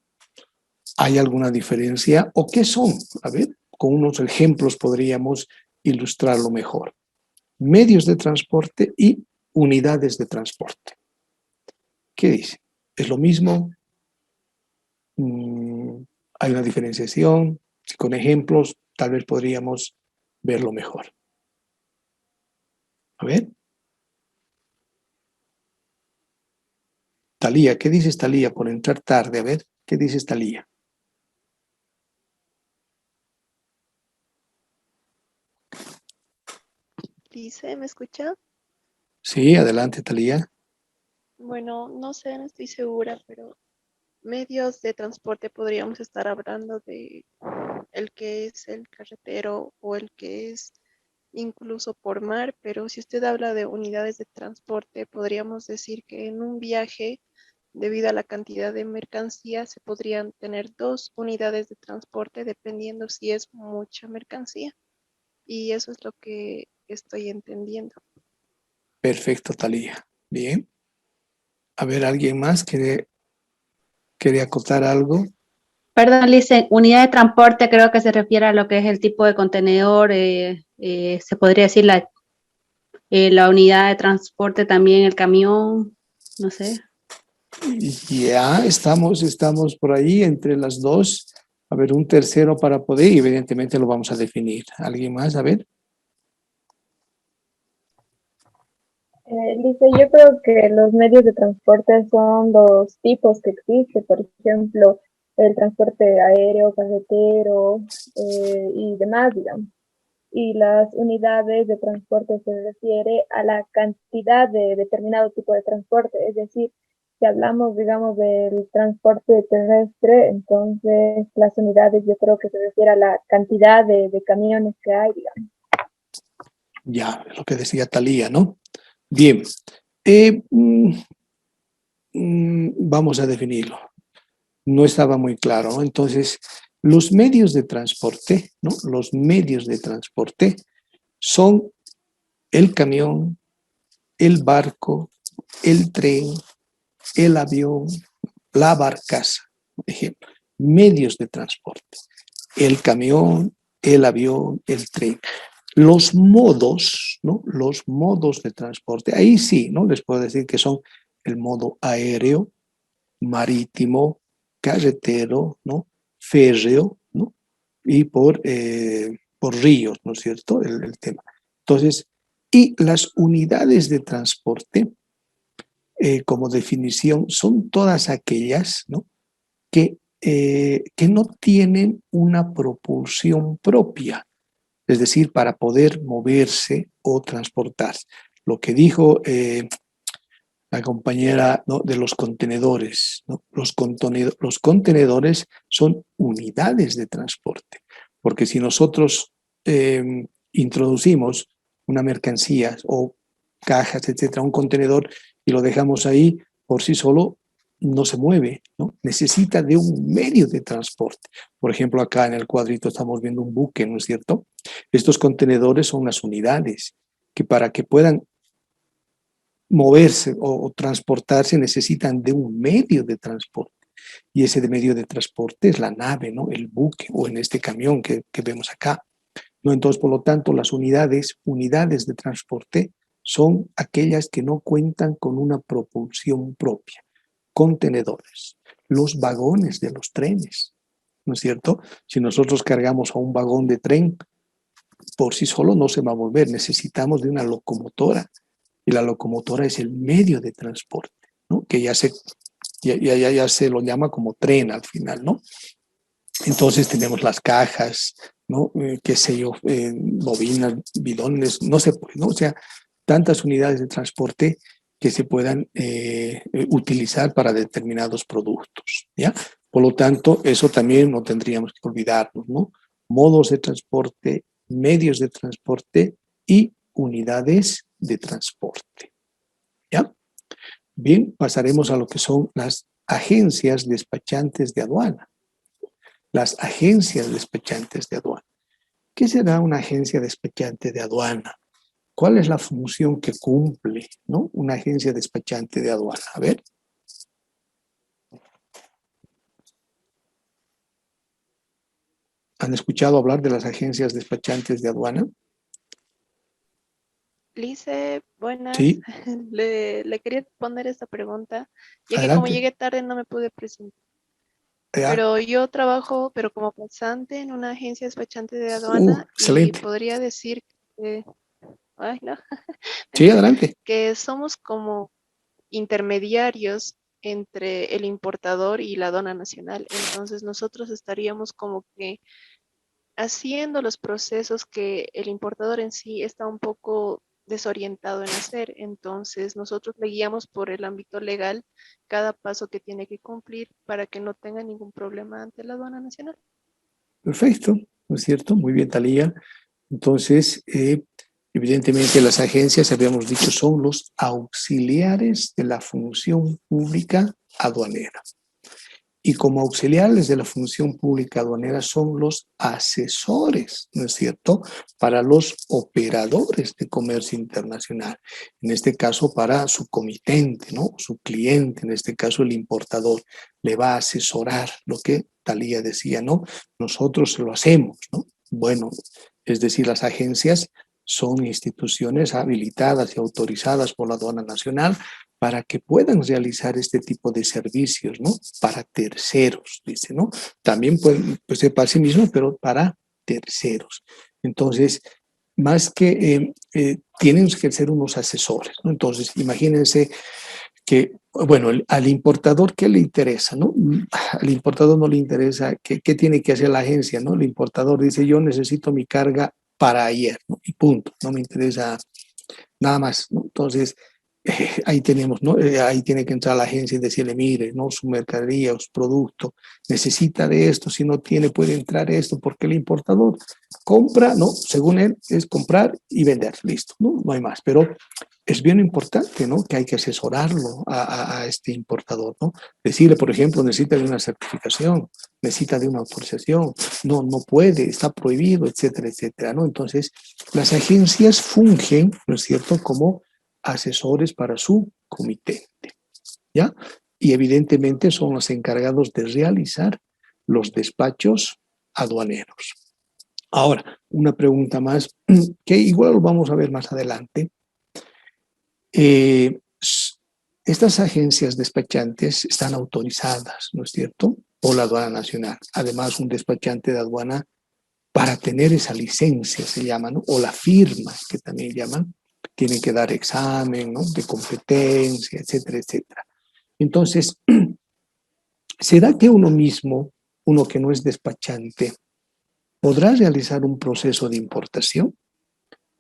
¿Hay alguna diferencia? ¿O qué son? A ver, con unos ejemplos podríamos ilustrarlo mejor. Medios de transporte y unidades de transporte. ¿Qué dice? ¿Es lo mismo? ¿Hay una diferenciación? Si con ejemplos tal vez podríamos verlo mejor. A ver. Talía, ¿qué dices, Talía, por entrar tarde? A ver, ¿qué dices, Talía? Dice, ¿me escucha? Sí, adelante, Talía. Bueno, no sé, no estoy segura, pero medios de transporte podríamos estar hablando de el que es el carretero o el que es incluso por mar, pero si usted habla de unidades de transporte, podríamos decir que en un viaje debido a la cantidad de mercancía, se podrían tener 2 unidades de transporte dependiendo si es mucha mercancía. Y eso es lo que estoy entendiendo. Perfecto, Talía. Bien. A ver, ¿alguien más quiere acotar algo? Perdón, Lice, unidad de transporte creo que se refiere a lo que es el tipo de contenedor, se podría decir la unidad de transporte también, el camión, no sé. Ya estamos por ahí entre las dos. A ver, un tercero para poder, y evidentemente lo vamos a definir. ¿Alguien más? A ver. Lice, yo creo que los medios de transporte son los tipos que existen, por ejemplo, el transporte aéreo, carretero y demás, digamos. Y las unidades de transporte se refiere a la cantidad de determinado tipo de transporte, es decir, si hablamos, digamos, del transporte terrestre, entonces las unidades yo creo que se refiere a la cantidad de camiones que hay, digamos. Ya, lo que decía Talía, ¿no? Bien. Vamos a definirlo. No estaba muy claro, ¿no? Entonces, los medios de transporte, ¿no? Los medios de transporte son el camión, el barco, el tren, el avión, la barcaza, por ejemplo. Medios de transporte. El camión, el avión, el tren. Los modos, ¿no? Los modos de transporte. Ahí sí, ¿no? Les puedo decir que son el modo aéreo, marítimo, carretero, ¿no? Férreo, ¿no? Y por ríos, ¿no es cierto? El tema. Entonces, y las unidades de transporte, como definición, son todas aquellas, ¿no? que no tienen una propulsión propia, es decir, para poder moverse o transportarse. Lo que dijo la compañera, ¿no? de los contenedores, ¿no? Los contenedores son unidades de transporte, porque si nosotros introducimos una mercancía o cajas, etcétera, un contenedor y lo dejamos ahí por sí solo, no se mueve, ¿no? Necesita de un medio de transporte. Por ejemplo, acá en el cuadrito estamos viendo un buque, ¿no es cierto? Estos contenedores son las unidades que para que puedan moverse o transportarse necesitan de un medio de transporte. Y ese medio de transporte es la nave, ¿no? El buque o en este camión que vemos acá, ¿no? Entonces, por lo tanto, las unidades de transporte son aquellas que no cuentan con una propulsión propia. Contenedores, los vagones de los trenes, ¿no es cierto? Si nosotros cargamos a un vagón de tren, por sí solo no se va a mover, necesitamos de una locomotora, y la locomotora es el medio de transporte, ¿no? Que ya se lo llama como tren al final, ¿no? Entonces tenemos las cajas, ¿no? Qué sé yo, bobinas, bidones, no sé, ¿no? O sea, tantas unidades de transporte que se puedan utilizar para determinados productos, ¿ya? Por lo tanto, eso también no tendríamos que olvidarnos, ¿no? Modos de transporte, medios de transporte y unidades de transporte, ¿ya? Bien, pasaremos a lo que son las agencias despachantes de aduana. Las agencias despachantes de aduana. ¿Qué será una agencia despachante de aduana? ¿Cuál es la función que cumple, ¿no? Una agencia despachante de aduana? A ver. ¿Han escuchado hablar de las agencias despachantes de aduana? Lice, buenas. Sí. Le quería poner esta pregunta, ya que Adelante. como llegué tarde no me pude presentar. Ya. Pero yo trabajo, pero como pasante en una agencia despachante de aduana y Excelente. podría decir que, ay, no, Sí, adelante. que somos como intermediarios entre el importador y la aduana nacional. Entonces nosotros estaríamos como que haciendo los procesos que el importador en sí está un poco desorientado en hacer. Entonces nosotros le guiamos por el ámbito legal cada paso que tiene que cumplir para que no tenga ningún problema ante la aduana nacional. Perfecto, ¿no es cierto? Muy bien, Talía. Entonces, evidentemente las agencias, habíamos dicho, son los auxiliares de la función pública aduanera. Y como auxiliares de la función pública aduanera son los asesores, ¿no es cierto?, para los operadores de comercio internacional. En este caso, para su comitente, ¿no?, su cliente, en este caso el importador, le va a asesorar lo que Talía decía, ¿no? Nosotros lo hacemos, ¿no? Bueno, es decir, las agencias son instituciones habilitadas y autorizadas por la Aduana Nacional para que puedan realizar este tipo de servicios, ¿no? Para terceros, dice, ¿no? También pueden ser para sí mismos, pero para terceros. Entonces, más que tienen que ser unos asesores, ¿no? Entonces, imagínense que, bueno, al importador, ¿qué le interesa, no? Al importador no le interesa qué tiene que hacer la agencia, ¿no? El importador dice, yo necesito mi carga para ayer, ¿no? Y punto, no me interesa nada más, ¿no? Entonces, ahí tenemos, ¿no? Ahí tiene que entrar la agencia y decirle, mire, ¿no? Su mercadería o su producto necesita de esto, si no tiene puede entrar esto, porque el importador compra, ¿no? Según él es comprar y vender, listo, ¿no? No hay más, pero es bien importante, ¿no? Que hay que asesorarlo a este importador, ¿no? Decirle, por ejemplo, necesita de una certificación, necesita de una autorización, no puede, está prohibido, etcétera, etcétera, ¿no? Entonces, las agencias fungen, ¿no es cierto?, como asesores para su comitente, ¿ya? Y evidentemente son los encargados de realizar los despachos aduaneros. Ahora, una pregunta más, que igual lo vamos a ver más adelante. Estas agencias despachantes están autorizadas, ¿no es cierto?, por la Aduana Nacional. Además, un despachante de aduana, para tener esa licencia, se llama, ¿no?, o la firma, que también llaman, tiene que dar examen, ¿no?, de competencia, etcétera, etcétera. Entonces, ¿será que uno mismo, uno que no es despachante, podrá realizar un proceso de importación?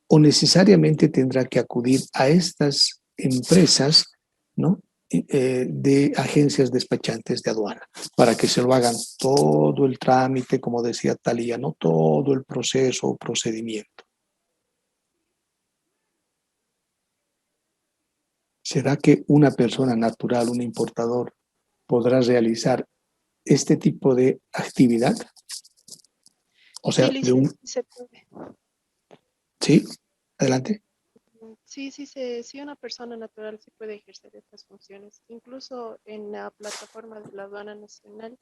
¿O necesariamente tendrá que acudir a estas empresas, ¿no?, de agencias despachantes de aduana para que se lo hagan todo el trámite, como decía Talía, ¿no?, todo el proceso o procedimiento? ¿Será que una persona natural, un importador, podrá realizar este tipo de actividad? O sea, Sí, de un... se puede. ¿Sí? Adelante. Sí, una persona natural sí puede ejercer estas funciones. Incluso en la plataforma de la Aduana Nacional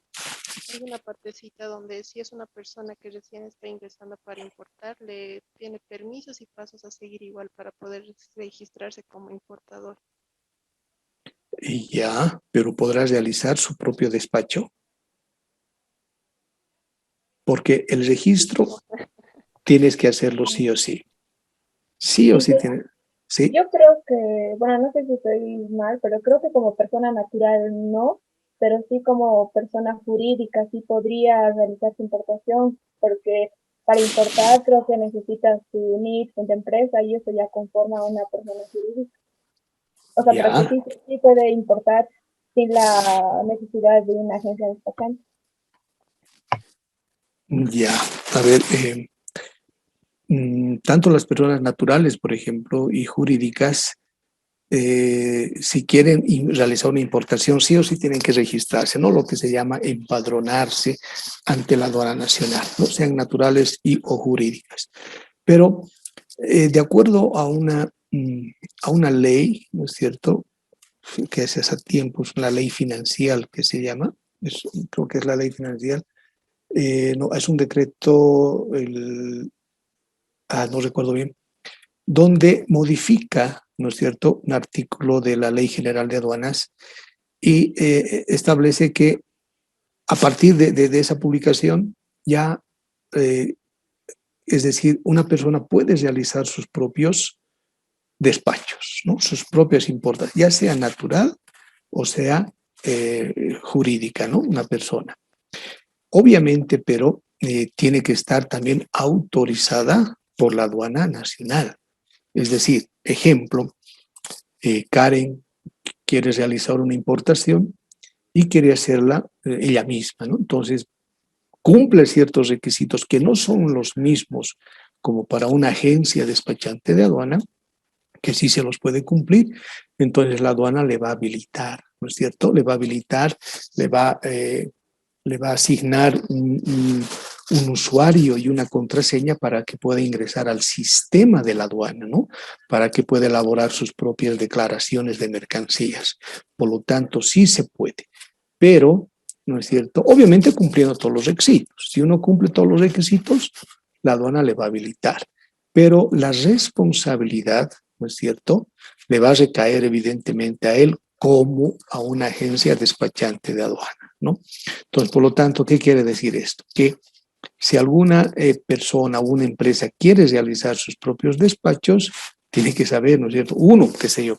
hay una partecita donde si es una persona que recién está ingresando para importar, le tiene permisos y pasos a seguir igual para poder registrarse como importador. Y ya, pero podrá realizar su propio despacho. Porque el registro tienes que hacerlo sí o sí. Sí o sí tienes. ¿Sí? Yo creo que, bueno, no sé si estoy mal, pero creo que como persona natural no, pero sí como persona jurídica sí podría realizar su importación, porque para importar creo que necesitas tu NIF de empresa y eso ya conforma a una persona jurídica. O sea, pero que Ya, sí puede importar sin la necesidad de una agencia despachante. ya. A ver, tanto las personas naturales, por ejemplo, y jurídicas, si quieren realizar una importación, sí o sí tienen que registrarse, ¿no? Lo que se llama empadronarse ante la Aduana Nacional, ¿no? Sean naturales y o jurídicas. Pero de acuerdo a una ley, ¿no es cierto?, que es hace tiempo, es una ley financiera que se llama, creo que es la ley financiera, no, es un decreto, no recuerdo bien, donde modifica, ¿no es cierto?, un artículo de la Ley General de Aduanas y establece que a partir de esa publicación ya, es decir, una persona puede realizar sus propios despachos, ¿no?, sus propias importaciones, ya sea natural o sea jurídica, ¿no?, una persona. Obviamente, pero tiene que estar también autorizada por la Aduana Nacional. Es decir, ejemplo, Karen quiere realizar una importación y quiere hacerla ella misma, ¿no? Entonces, cumple ciertos requisitos que no son los mismos como para una agencia despachante de aduana, que sí se los puede cumplir, entonces la aduana le va a habilitar, ¿no es cierto? Le va a habilitar, le va a asignar un usuario y una contraseña para que pueda ingresar al sistema de la aduana, ¿no? Para que pueda elaborar sus propias declaraciones de mercancías. Por lo tanto, sí se puede, pero, ¿no es cierto? Obviamente cumpliendo todos los requisitos. Si uno cumple todos los requisitos, la aduana le va a habilitar. Pero la responsabilidad, ¿no es cierto?, le va a recaer evidentemente a él como a una agencia despachante de aduana, ¿no? Entonces, por lo tanto, ¿qué quiere decir esto? Que si alguna persona o una empresa quiere realizar sus propios despachos, tiene que saber, ¿no es cierto? Uno, qué sé yo,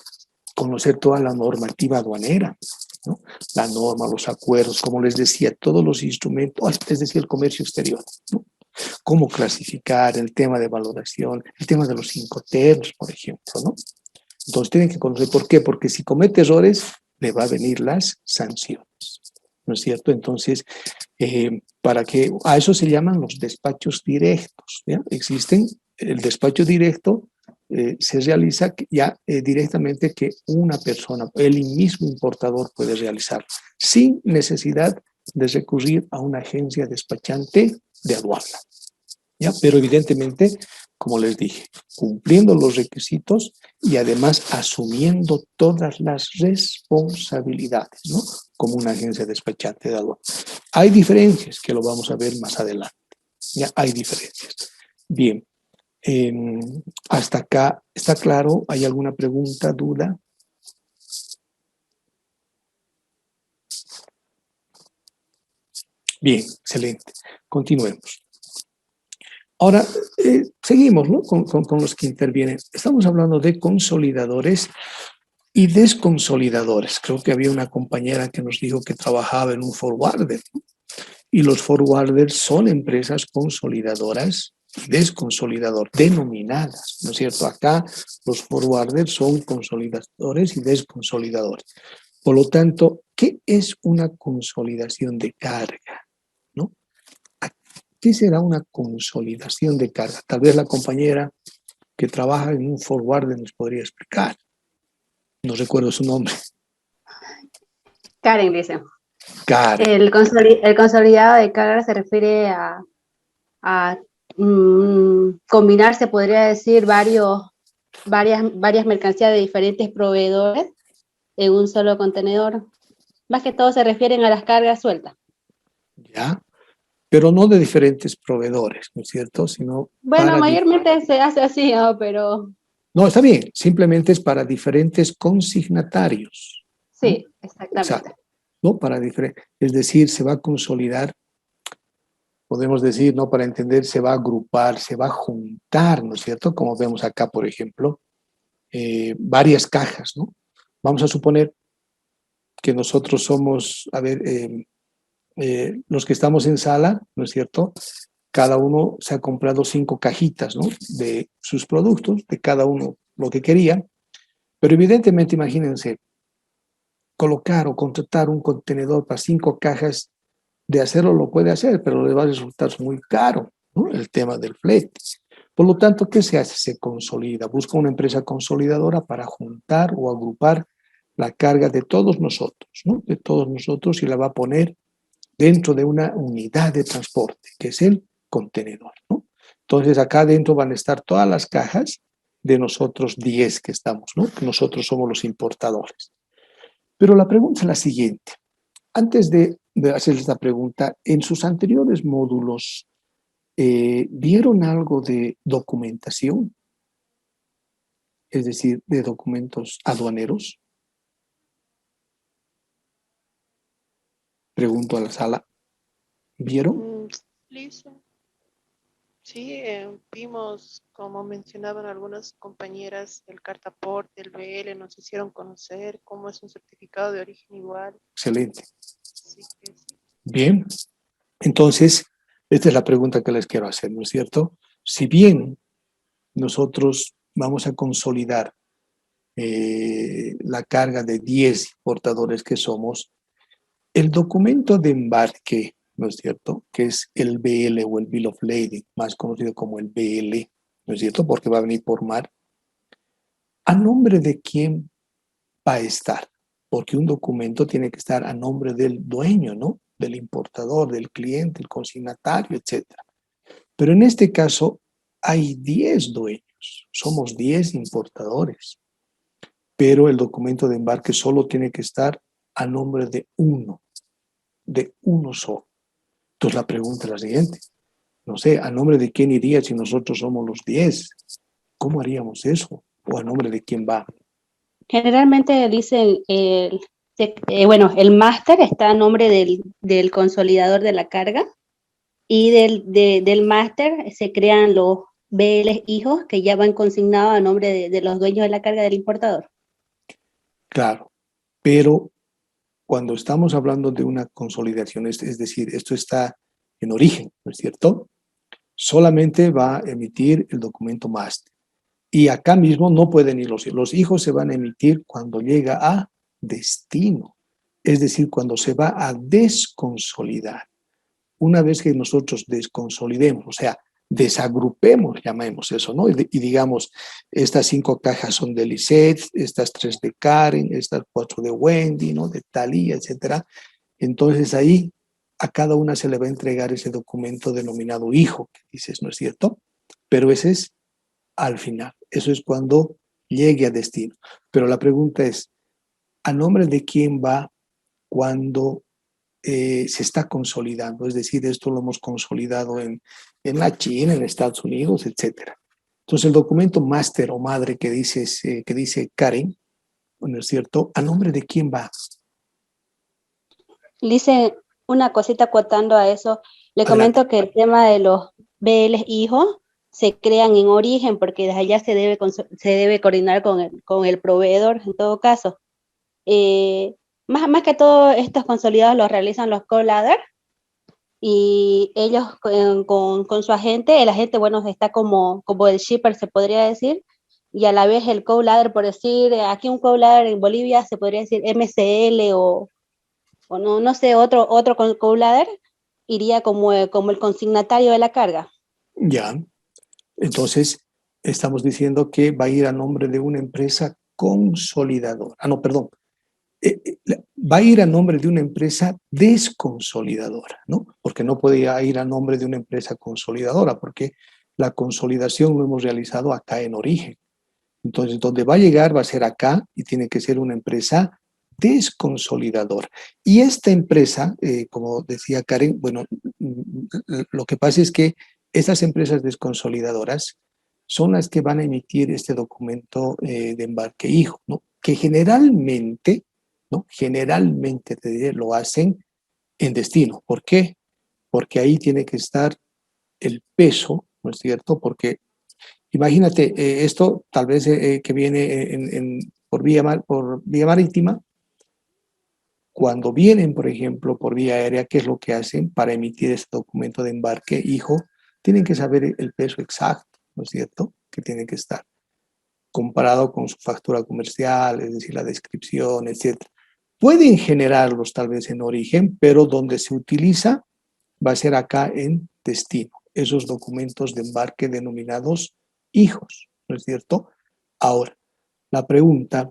conocer toda la normativa aduanera, ¿no? La norma, los acuerdos, como les decía, todos los instrumentos, es decir, el comercio exterior, ¿no? Cómo clasificar, el tema de valoración, el tema de los incoterms, por ejemplo, ¿no? Entonces tienen que conocer por qué, porque si comete errores, le va a venir las sanciones, ¿no es cierto? Entonces, para que, a eso se llaman los despachos directos, ¿ya? Existen, el despacho directo se realiza ya directamente que una persona, el mismo importador puede realizarlo, sin necesidad de recurrir a una agencia despachante de aduana, ¿ya? Pero evidentemente, como les dije, cumpliendo los requisitos y además asumiendo todas las responsabilidades, ¿no? Como una agencia despachante de aduana. Hay diferencias que lo vamos a ver más adelante. Ya hay diferencias. Bien, hasta acá, ¿está claro? ¿Hay alguna pregunta, duda? Bien, excelente. Continuemos. Ahora, seguimos, ¿no? Con los que intervienen. Estamos hablando de consolidadores y desconsolidadores. Creo que había una compañera que nos dijo que trabajaba en un forwarder, ¿no? Y los forwarders son empresas consolidadoras y desconsolidadoras, denominadas, ¿no es cierto? Acá los forwarders son consolidadores y desconsolidadores. Por lo tanto, ¿qué es una consolidación de carga? ¿No? ¿Qué será una consolidación de carga? Tal vez la compañera que trabaja en un forwarder nos podría explicar. No recuerdo su nombre. Karen dice. Karen. El consolidado de carga se refiere a combinar, se podría decir, varias mercancías de diferentes proveedores en un solo contenedor. Más que todo se refieren a las cargas sueltas. Ya, pero no de diferentes proveedores, ¿no es cierto? Sino bueno, mayormente se hace así, ¿no? Pero... No, está bien, simplemente es para diferentes consignatarios. Sí, ¿no? exactamente. Exacto, ¿no? Para es decir, se va a consolidar, podemos decir, ¿no? Para entender, se va a agrupar, se va a juntar, ¿no es cierto? Como vemos acá, por ejemplo, varias cajas, ¿no? Vamos a suponer que nosotros somos, a ver, los que estamos en sala, ¿no es cierto? Cada uno se ha comprado 5 cajitas, ¿no? De sus productos, de cada uno lo que quería. Pero evidentemente, imagínense, colocar o contratar un contenedor para 5 cajas, de hacerlo lo puede hacer, pero le va a resultar muy caro, ¿no? El tema del flete. Por lo tanto, ¿qué se hace? Se consolida, busca una empresa consolidadora para juntar o agrupar la carga de todos nosotros, ¿no? De todos nosotros, y la va a poner dentro de una unidad de transporte, que es el contenedor, ¿no? Entonces, acá dentro van a estar todas las cajas de nosotros 10 que estamos, ¿no? Que nosotros somos los importadores. Pero la pregunta es la siguiente. Antes de hacer esta pregunta, en sus anteriores módulos, ¿vieron algo de documentación? Es decir, de documentos aduaneros. Pregunto a la sala. ¿Vieron? Listo. Sí, vimos, como mencionaban algunas compañeras, el cartaporte, el BL, nos hicieron conocer cómo es un certificado de origen igual. Excelente. Sí, sí. Bien. Entonces, esta es la pregunta que les quiero hacer, ¿no es cierto? Si bien nosotros vamos a consolidar la carga de 10 portadores que somos, el documento de embarque, ¿no es cierto? Que es el BL o el Bill of Lading, más conocido como el BL, ¿no es cierto? Porque va a venir por mar. ¿A nombre de quién va a estar? Porque un documento tiene que estar a nombre del dueño, ¿no? Del importador, del cliente, el consignatario, etc. Pero en este caso hay 10 dueños, somos 10 importadores, pero el documento de embarque solo tiene que estar a nombre de uno solo. Entonces la pregunta es la siguiente. No sé, ¿a nombre de quién iría si nosotros somos los 10? ¿Cómo haríamos eso? ¿O a nombre de quién va? Generalmente dicen, bueno, el máster está a nombre del consolidador de la carga y del máster se crean los BL hijos que ya van consignados a nombre de los dueños de la carga del importador. Claro, pero cuando estamos hablando de una consolidación, es decir, esto está en origen, ¿no es cierto? Solamente va a emitir el documento máster. Y acá mismo no pueden ir los hijos, se van a emitir cuando llega a destino, es decir, cuando se va a desconsolidar. Una vez que nosotros desconsolidemos, o sea, desagrupemos, llamemos eso, ¿no? Y digamos, estas 5 cajas son de Lisette, estas 3 de Karen, estas 4 de Wendy, ¿no? De Talía, etcétera. Entonces ahí a cada una se le va a entregar ese documento denominado hijo, que dices, ¿no es cierto? Pero ese es al final. Eso es cuando llegue a destino. Pero la pregunta es, ¿a nombre de quién va cuando se está consolidando? Es decir, esto lo hemos consolidado en la China, en Estados Unidos, etc. Entonces, el documento máster o madre que dice Karen, ¿no es cierto? ¿A nombre de quién va? Dice una cosita acotando a eso, le Adelante. comento que el tema de los BL hijos se crean en origen porque desde allá se debe coordinar con el proveedor en todo caso. Más que todo estos consolidados los realizan los co-ladder y ellos con su agente, el agente, bueno, está como el shipper, se podría decir, y a la vez el co-ladder, por decir, aquí un co-ladder en Bolivia se podría decir MCL o no sé, otro co-ladder iría como el consignatario de la carga. Ya. Entonces, estamos diciendo que va a ir a nombre de una empresa consolidadora. Ah, no, perdón. Va a ir a nombre de una empresa desconsolidadora, ¿no? Porque no puede ir a nombre de una empresa consolidadora, porque la consolidación lo hemos realizado acá en origen. Entonces, donde va a llegar va a ser acá y tiene que ser una empresa desconsolidadora. Y esta empresa, como decía Karen, bueno, lo que pasa es que estas empresas desconsolidadoras son las que van a emitir este documento de embarque hijo, ¿no? Que generalmente, ¿no? Generalmente lo hacen en destino. ¿Por qué? Porque ahí tiene que estar el peso, ¿no es cierto? Porque imagínate, esto tal vez que viene por vía marítima, cuando vienen, por ejemplo, por vía aérea, ¿qué es lo que hacen para emitir este documento de embarque hijo? Tienen que saber el peso exacto, ¿no es cierto? Que tiene que estar comparado con su factura comercial, es decir, la descripción, etc. Pueden generarlos tal vez en origen, pero donde se utiliza va a ser acá en destino, esos documentos de embarque denominados hijos, ¿no es cierto? Ahora, la pregunta,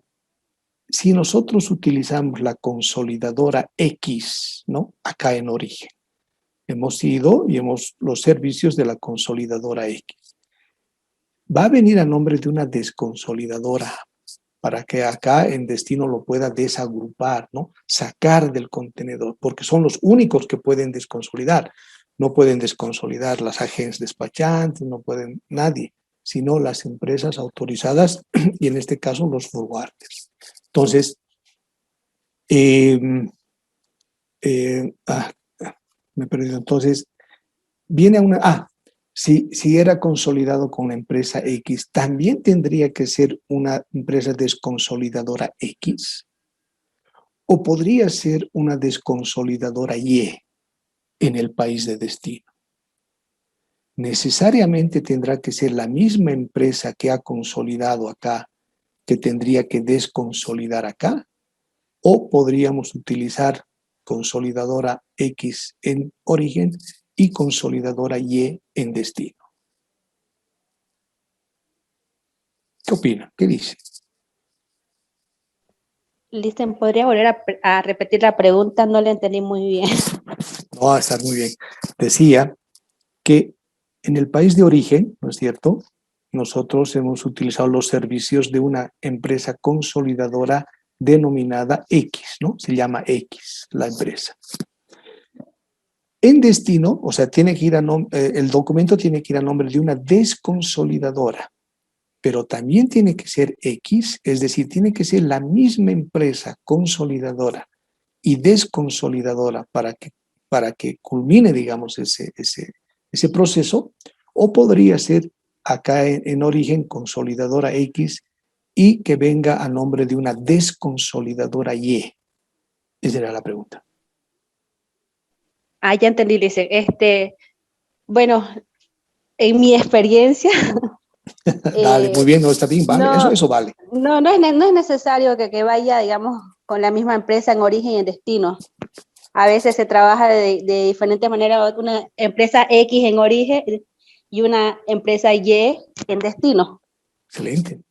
si nosotros utilizamos la consolidadora X, ¿no? Acá en origen, hemos ido y los servicios de la consolidadora X. Va a venir a nombre de una desconsolidadora para que acá en destino lo pueda desagrupar, ¿no? Sacar del contenedor, porque son los únicos que pueden desconsolidar. No pueden desconsolidar las agencias despachantes, no pueden nadie, sino las empresas autorizadas y en este caso los forwarders. Entonces, me he perdido. Entonces, viene si era consolidado con una empresa X, ¿también tendría que ser una empresa desconsolidadora X? ¿O podría ser una desconsolidadora Y en el país de destino? ¿Necesariamente tendrá que ser la misma empresa que ha consolidado acá que tendría que desconsolidar acá? ¿O podríamos utilizar consolidadora X en origen y consolidadora Y en destino? ¿Qué opina? ¿Qué dice? Listen, ¿podría volver a repetir la pregunta? No la entendí muy bien. No va a estar muy bien. Decía que en el país de origen, ¿no es cierto?, nosotros hemos utilizado los servicios de una empresa consolidadora denominada X, ¿no? Se llama X, la empresa. En destino, o sea, tiene que ir el documento tiene que ir a nombre de una desconsolidadora, pero también tiene que ser X, es decir, tiene que ser la misma empresa consolidadora y desconsolidadora para que culmine, digamos, ese proceso, o podría ser acá en origen consolidadora X y que venga a nombre de una desconsolidadora Y. Esa era la pregunta. Ah, ya entendí, Listen. Bueno, en mi experiencia, Dale, muy bien, no está bien, vale, no, eso vale. no es necesario que vaya, digamos, con la misma empresa en origen y en destino. A veces se trabaja de diferente manera, una empresa X en origen y una empresa Y en destino. Excelente.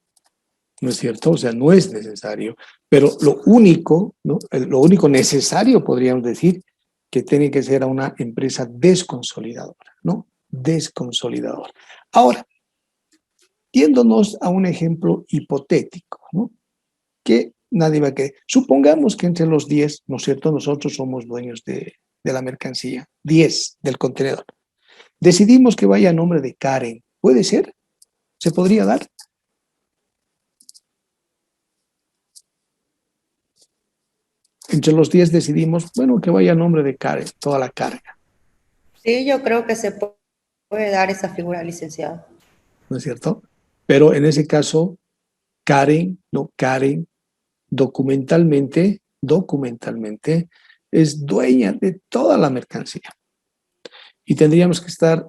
¿No es cierto? O sea, no es necesario. Pero lo único, ¿no? Lo único necesario, podríamos decir, que tiene que ser a una empresa desconsolidadora, ¿no? Desconsolidadora. Ahora, yéndonos a un ejemplo hipotético, ¿no? Que nadie va a querer. Supongamos que entre los 10, ¿no es cierto? Nosotros somos dueños de la mercancía, 10 del contenedor. Decidimos que vaya a nombre de Karen. ¿Puede ser? ¿Se podría dar? Entre los 10 decidimos, bueno, que vaya a nombre de Karen, toda la carga. Sí, yo creo que se puede dar esa figura, licenciado. ¿No es cierto? Pero en ese caso, Karen documentalmente es dueña de toda la mercancía. Y tendríamos que estar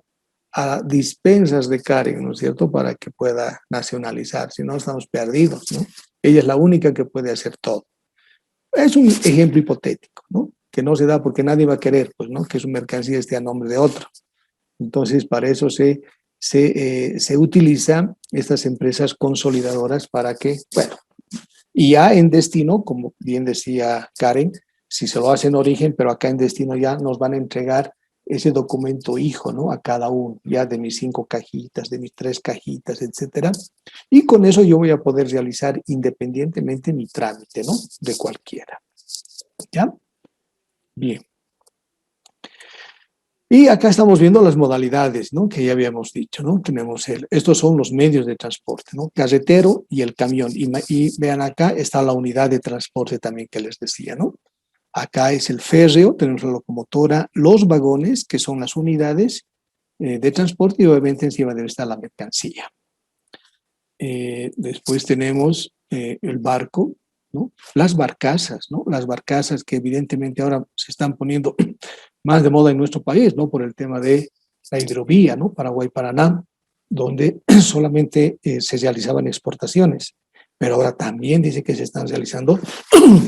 a dispensas de Karen, ¿no es cierto?, para que pueda nacionalizar, si no estamos perdidos, ¿no? Ella es la única que puede hacer todo. Es un ejemplo hipotético, ¿no? Que no se da porque nadie va a querer, pues, ¿no?, que su mercancía esté a nombre de otro. Entonces, para eso se utilizan estas empresas consolidadoras para que, bueno, y ya en destino, como bien decía Karen, si se lo hace en origen, pero acá en destino ya nos van a entregar ese documento hijo, ¿no? A cada uno, ya de mis 5 cajitas, de mis 3 cajitas, etcétera. Y con eso yo voy a poder realizar independientemente mi trámite, ¿no? De cualquiera. ¿Ya? Bien. Y acá estamos viendo las modalidades, ¿no?, que ya habíamos dicho, ¿no? Tenemos estos son los medios de transporte, ¿no? Carretero y el camión. Y vean, acá está la unidad de transporte también que les decía, ¿no? Acá es el férreo, tenemos la locomotora, los vagones, que son las unidades de transporte, y obviamente encima debe estar la mercancía. Después tenemos el barco, ¿no? Las barcazas, ¿no? Las barcazas que evidentemente ahora se están poniendo más de moda en nuestro país, ¿no? Por el tema de la hidrovía, ¿no? Paraguay-Paraná, donde solamente se realizaban exportaciones, pero ahora también dice que se están realizando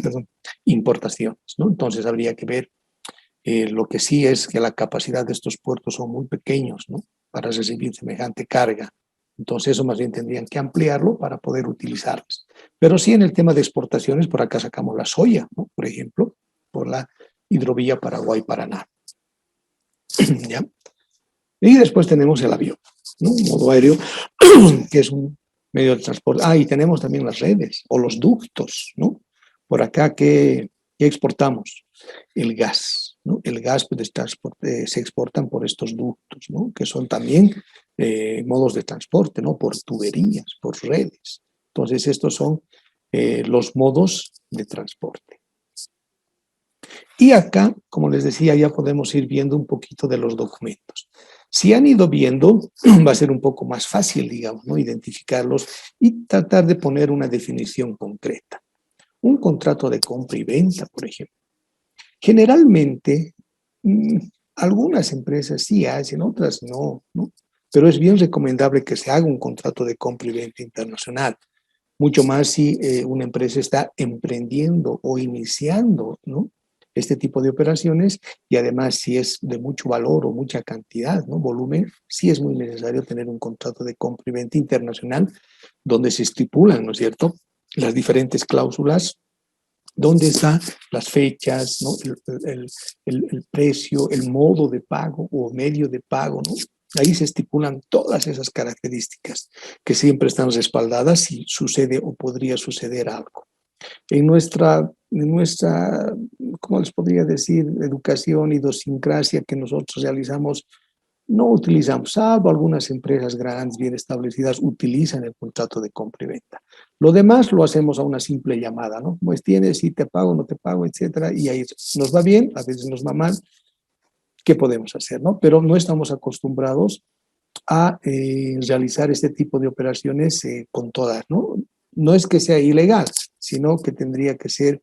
perdón, importaciones, ¿no? Entonces habría que ver, lo que sí es que la capacidad de estos puertos son muy pequeños, ¿no?, para recibir semejante carga. Entonces eso más bien tendrían que ampliarlo para poder utilizarlas. Pero sí, en el tema de exportaciones, por acá sacamos la soya, ¿no?, por ejemplo, por la hidrovía Paraguay-Paraná. ¿Ya? Y después tenemos el avión, ¿no?, un modo aéreo, que es un medio de transporte. Y tenemos también las redes o los ductos, ¿no? Por acá, ¿qué exportamos? El gas, ¿no? El gas, pues, se exportan por estos ductos, ¿no?, que son también modos de transporte, ¿no?, por tuberías, por redes. Entonces, estos son los modos de transporte. Y acá, como les decía, ya podemos ir viendo un poquito de los documentos. Si han ido viendo, va a ser un poco más fácil, digamos, ¿no?, identificarlos y tratar de poner una definición concreta. Un contrato de compra y venta, por ejemplo. Generalmente, algunas empresas sí hacen, otras no, ¿no? Pero es bien recomendable que se haga un contrato de compra y venta internacional. Mucho más si una empresa está emprendiendo o iniciando, ¿no?, este tipo de operaciones, y además si es de mucho valor o mucha cantidad, ¿no?, volumen, sí es muy necesario tener un contrato de compra y venta internacional donde se estipulan, ¿no es cierto?, las diferentes cláusulas ¿Dónde están las fechas, ¿no? El precio, el modo de pago o medio de pago, ¿no? Ahí se estipulan todas esas características que siempre están respaldadas si sucede o podría suceder algo. En nuestra, ¿cómo les podría decir?, educación, idiosincrasia que nosotros realizamos, no utilizamos, salvo algunas empresas grandes, bien establecidas, utilizan el contrato de compra y venta. Lo demás lo hacemos a una simple llamada, ¿no? Pues tienes, si te pago, no te pago, etcétera, y ahí nos va bien, a veces nos va mal. ¿Qué podemos hacer, no? Pero no estamos acostumbrados a realizar este tipo de operaciones con todas, ¿no? No es que sea ilegal, sino que tendría que ser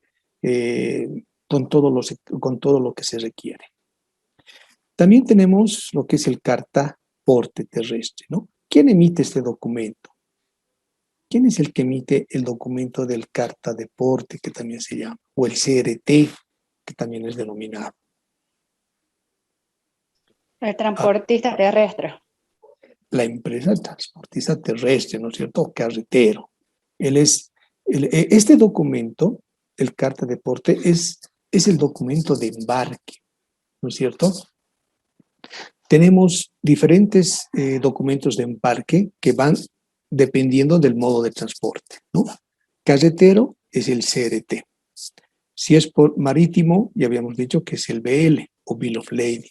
con todo lo que se requiere. También tenemos lo que es el cartaporte terrestre, ¿no? ¿Quién emite este documento? ¿Quién es el que emite el documento del carta de porte, que también se llama, o el CRT, que también es denominado? El transportista terrestre. La empresa transportista terrestre, ¿no es cierto? O carretero. Este documento, el carta de porte, es el documento de embarque, ¿no es cierto? Tenemos diferentes documentos de embarque que van dependiendo del modo de transporte, ¿no? Carretero es el CRT. Si es por marítimo, ya habíamos dicho que es el BL o Bill of Lading.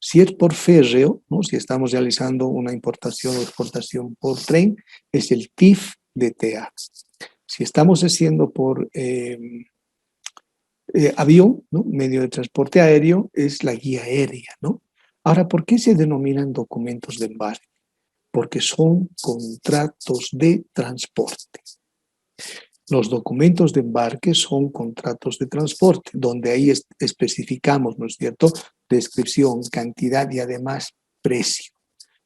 Si es por férreo, ¿no? Si estamos realizando una importación o exportación por tren, es el TIF DTA. Si estamos haciendo por avión, ¿no? Medio de transporte aéreo, es la guía aérea, ¿no? Ahora, ¿por qué se denominan documentos de embarque? Porque son contratos de transporte. Los documentos de embarque son contratos de transporte, donde ahí especificamos, ¿no es cierto?, descripción, cantidad y además precio.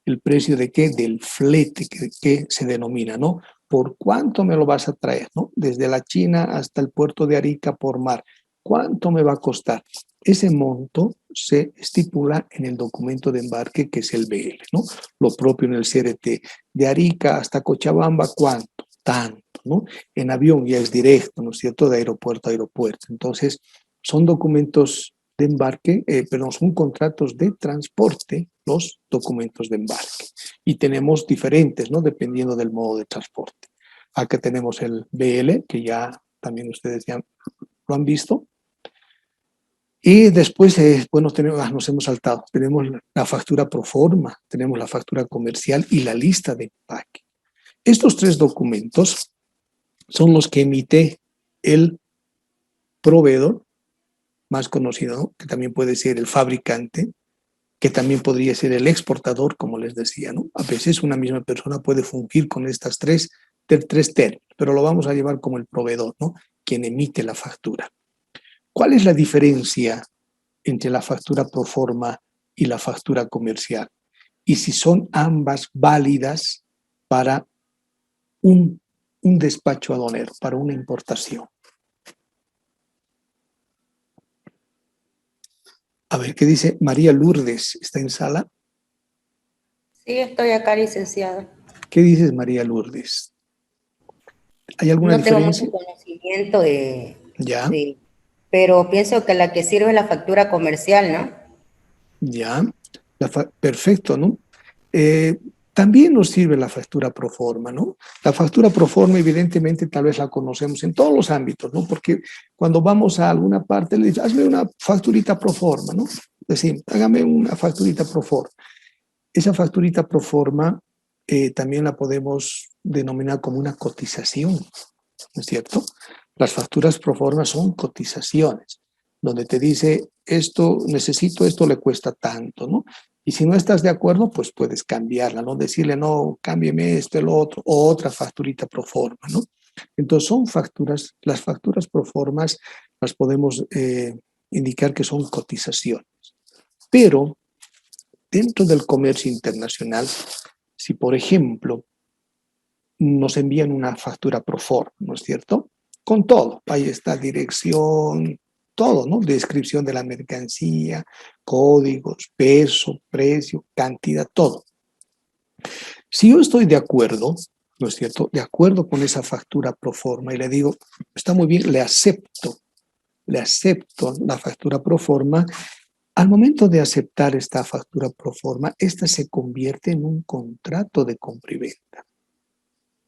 ¿El precio de qué? Del flete que se denomina, ¿no? ¿Por cuánto me lo vas a traer, no? Desde la China hasta el puerto de Arica por mar. ¿Cuánto me va a costar? Ese monto se estipula en el documento de embarque, que es el BL, ¿no? Lo propio en el CRT. De Arica hasta Cochabamba, ¿cuánto? Tanto, ¿no? En avión ya es directo, ¿no es cierto?, de aeropuerto a aeropuerto. Entonces, son documentos de embarque, perdón, son contratos de transporte, los documentos de embarque. Y tenemos diferentes, ¿no?, dependiendo del modo de transporte. Acá tenemos el BL, que ya también ustedes ya lo han visto. Y después, bueno, nos hemos saltado. Tenemos la factura pro forma, tenemos la factura comercial y la lista de empaque. Estos tres documentos son los que emite el proveedor, más conocido, ¿no?, que también puede ser el fabricante, que también podría ser el exportador, como les decía, ¿no? A veces una misma persona puede fungir con estas tres términos, pero lo vamos a llevar como el proveedor, ¿no?, quien emite la factura. ¿Cuál es la diferencia entre la factura pro forma y la factura comercial? Y si son ambas válidas para un despacho aduanero, para una importación. A ver, ¿qué dice María Lourdes? ¿Está en sala? Sí, estoy acá, licenciado. ¿Qué dices, María Lourdes? ¿Hay alguna No tengo diferencia? mucho conocimiento Ya, pero pienso que la que sirve es la factura comercial, ¿no? ya. Perfecto, ¿no? También nos sirve la factura pro forma, ¿no? La factura pro forma, evidentemente, tal vez la conocemos en todos los ámbitos, ¿no? Porque cuando vamos a alguna parte, le dicen, hazme una facturita pro forma, ¿no? Decimos, hágame una facturita pro forma. Esa facturita pro forma también la podemos denominar como una cotización, ¿no es cierto? Las facturas pro forma son cotizaciones, donde te dice, esto, necesito esto, le cuesta tanto, ¿no? Y si no estás de acuerdo, pues puedes cambiarla, ¿no? Decirle, no, cámbiame esto, el otro, o otra facturita pro forma, ¿no? Entonces son facturas, las facturas pro formas las podemos indicar que son cotizaciones. Pero dentro del comercio internacional, si por ejemplo nos envían una factura pro forma, ¿no es cierto?, con todo, ahí está dirección, todo, ¿no? Descripción de la mercancía, códigos, peso, precio, cantidad, todo. Si yo estoy de acuerdo, ¿no es cierto?, de acuerdo con esa factura pro forma y le digo, está muy bien, le acepto la factura pro forma. Al momento de aceptar esta factura pro forma, esta se convierte en un contrato de compra y venta.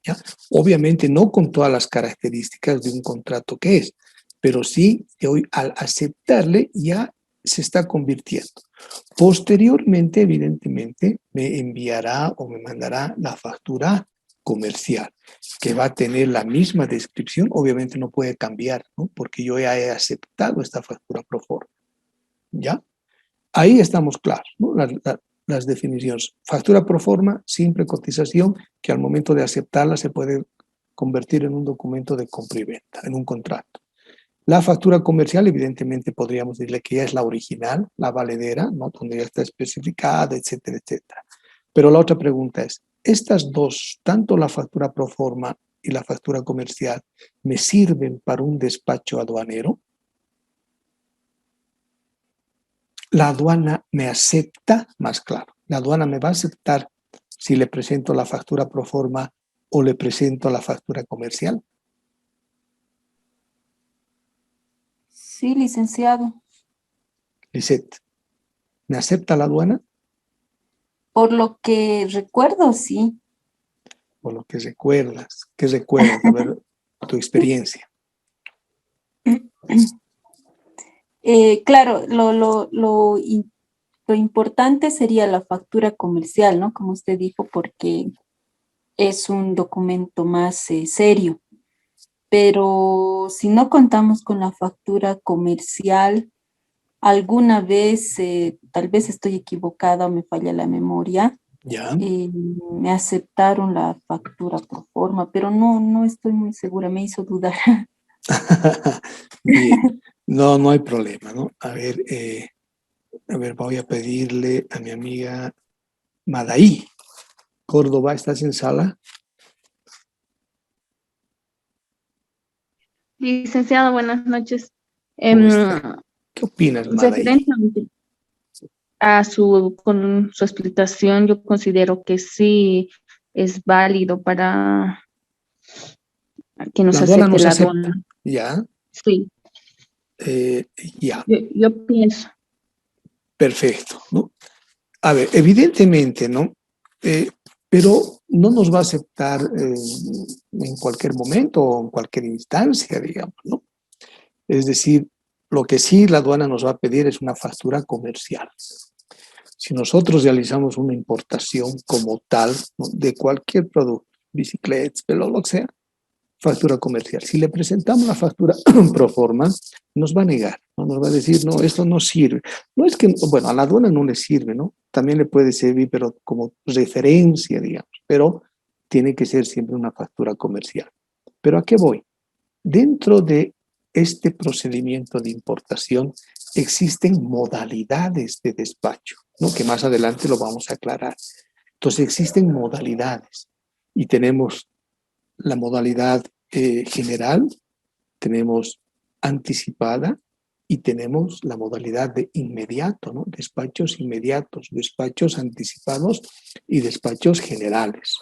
¿Ya? Obviamente no con todas las características de un contrato que es, pero sí que hoy al aceptarle ya se está convirtiendo. Posteriormente, evidentemente, me enviará o me mandará la factura comercial, que va a tener la misma descripción, obviamente no puede cambiar, ¿no? Porque yo ya he aceptado esta factura pro forma. ¿Ya? Ahí estamos claros, ¿no? Las definiciones. Factura pro forma, simple cotización, que al momento de aceptarla se puede convertir en un documento de compra y venta, en un contrato. La factura comercial, evidentemente, podríamos decirle que ya es la original, la valedera, ¿no?, donde ya está especificada, etcétera, etcétera. Pero la otra pregunta es, ¿estas dos, tanto la factura pro forma y la factura comercial, me sirven para un despacho aduanero? La aduana me acepta, más claro, la aduana me va a aceptar si le presento la factura pro forma o le presento la factura comercial. Sí, licenciado. Lisette, ¿me acepta la aduana? Por lo que recuerdo, sí. Por lo que recuerdas. ¿Qué recuerdas? A ver, tu experiencia. Claro, lo importante sería la factura comercial, ¿no? Como usted dijo, porque es un documento más serio. Pero si no contamos con la factura comercial, alguna vez, tal vez estoy equivocada o me falla la memoria, ¿Ya? me aceptaron la factura pro forma, pero no estoy muy segura, me hizo dudar. Bien, no hay problema, ¿no? A ver, voy a pedirle a mi amiga Madaí. Córdoba, ¿estás en sala? Licenciado, buenas noches. ¿Cómo está? ¿Qué opinas, Madaí? Referente con su explicación, yo considero que sí es válido para que nos La aduana acepte nos la acepta, aduana. ¿ya? Sí, Ya, yo pienso. perfecto, ¿no? A ver, evidentemente, ¿no? Pero no nos va a aceptar en cualquier momento o en cualquier instancia, digamos, ¿no? Es decir, lo que sí la aduana nos va a pedir es una factura comercial. Si nosotros realizamos una importación como tal, ¿no?, de cualquier producto, bicicletas, pelo, lo que sea, factura comercial. Si le presentamos la factura pro forma, nos va a negar, ¿no? Nos va a decir, no, esto no sirve. No es que, bueno, a la aduana no le sirve, ¿no? También le puede servir, pero como referencia, digamos, pero tiene que ser siempre una factura comercial. ¿Pero a qué voy? Dentro de este procedimiento de importación existen modalidades de despacho, ¿no?, que más adelante lo vamos a aclarar. Entonces existen modalidades y tenemos la modalidad general, tenemos anticipada y tenemos la modalidad de inmediato, ¿no? Despachos inmediatos, despachos anticipados y despachos generales.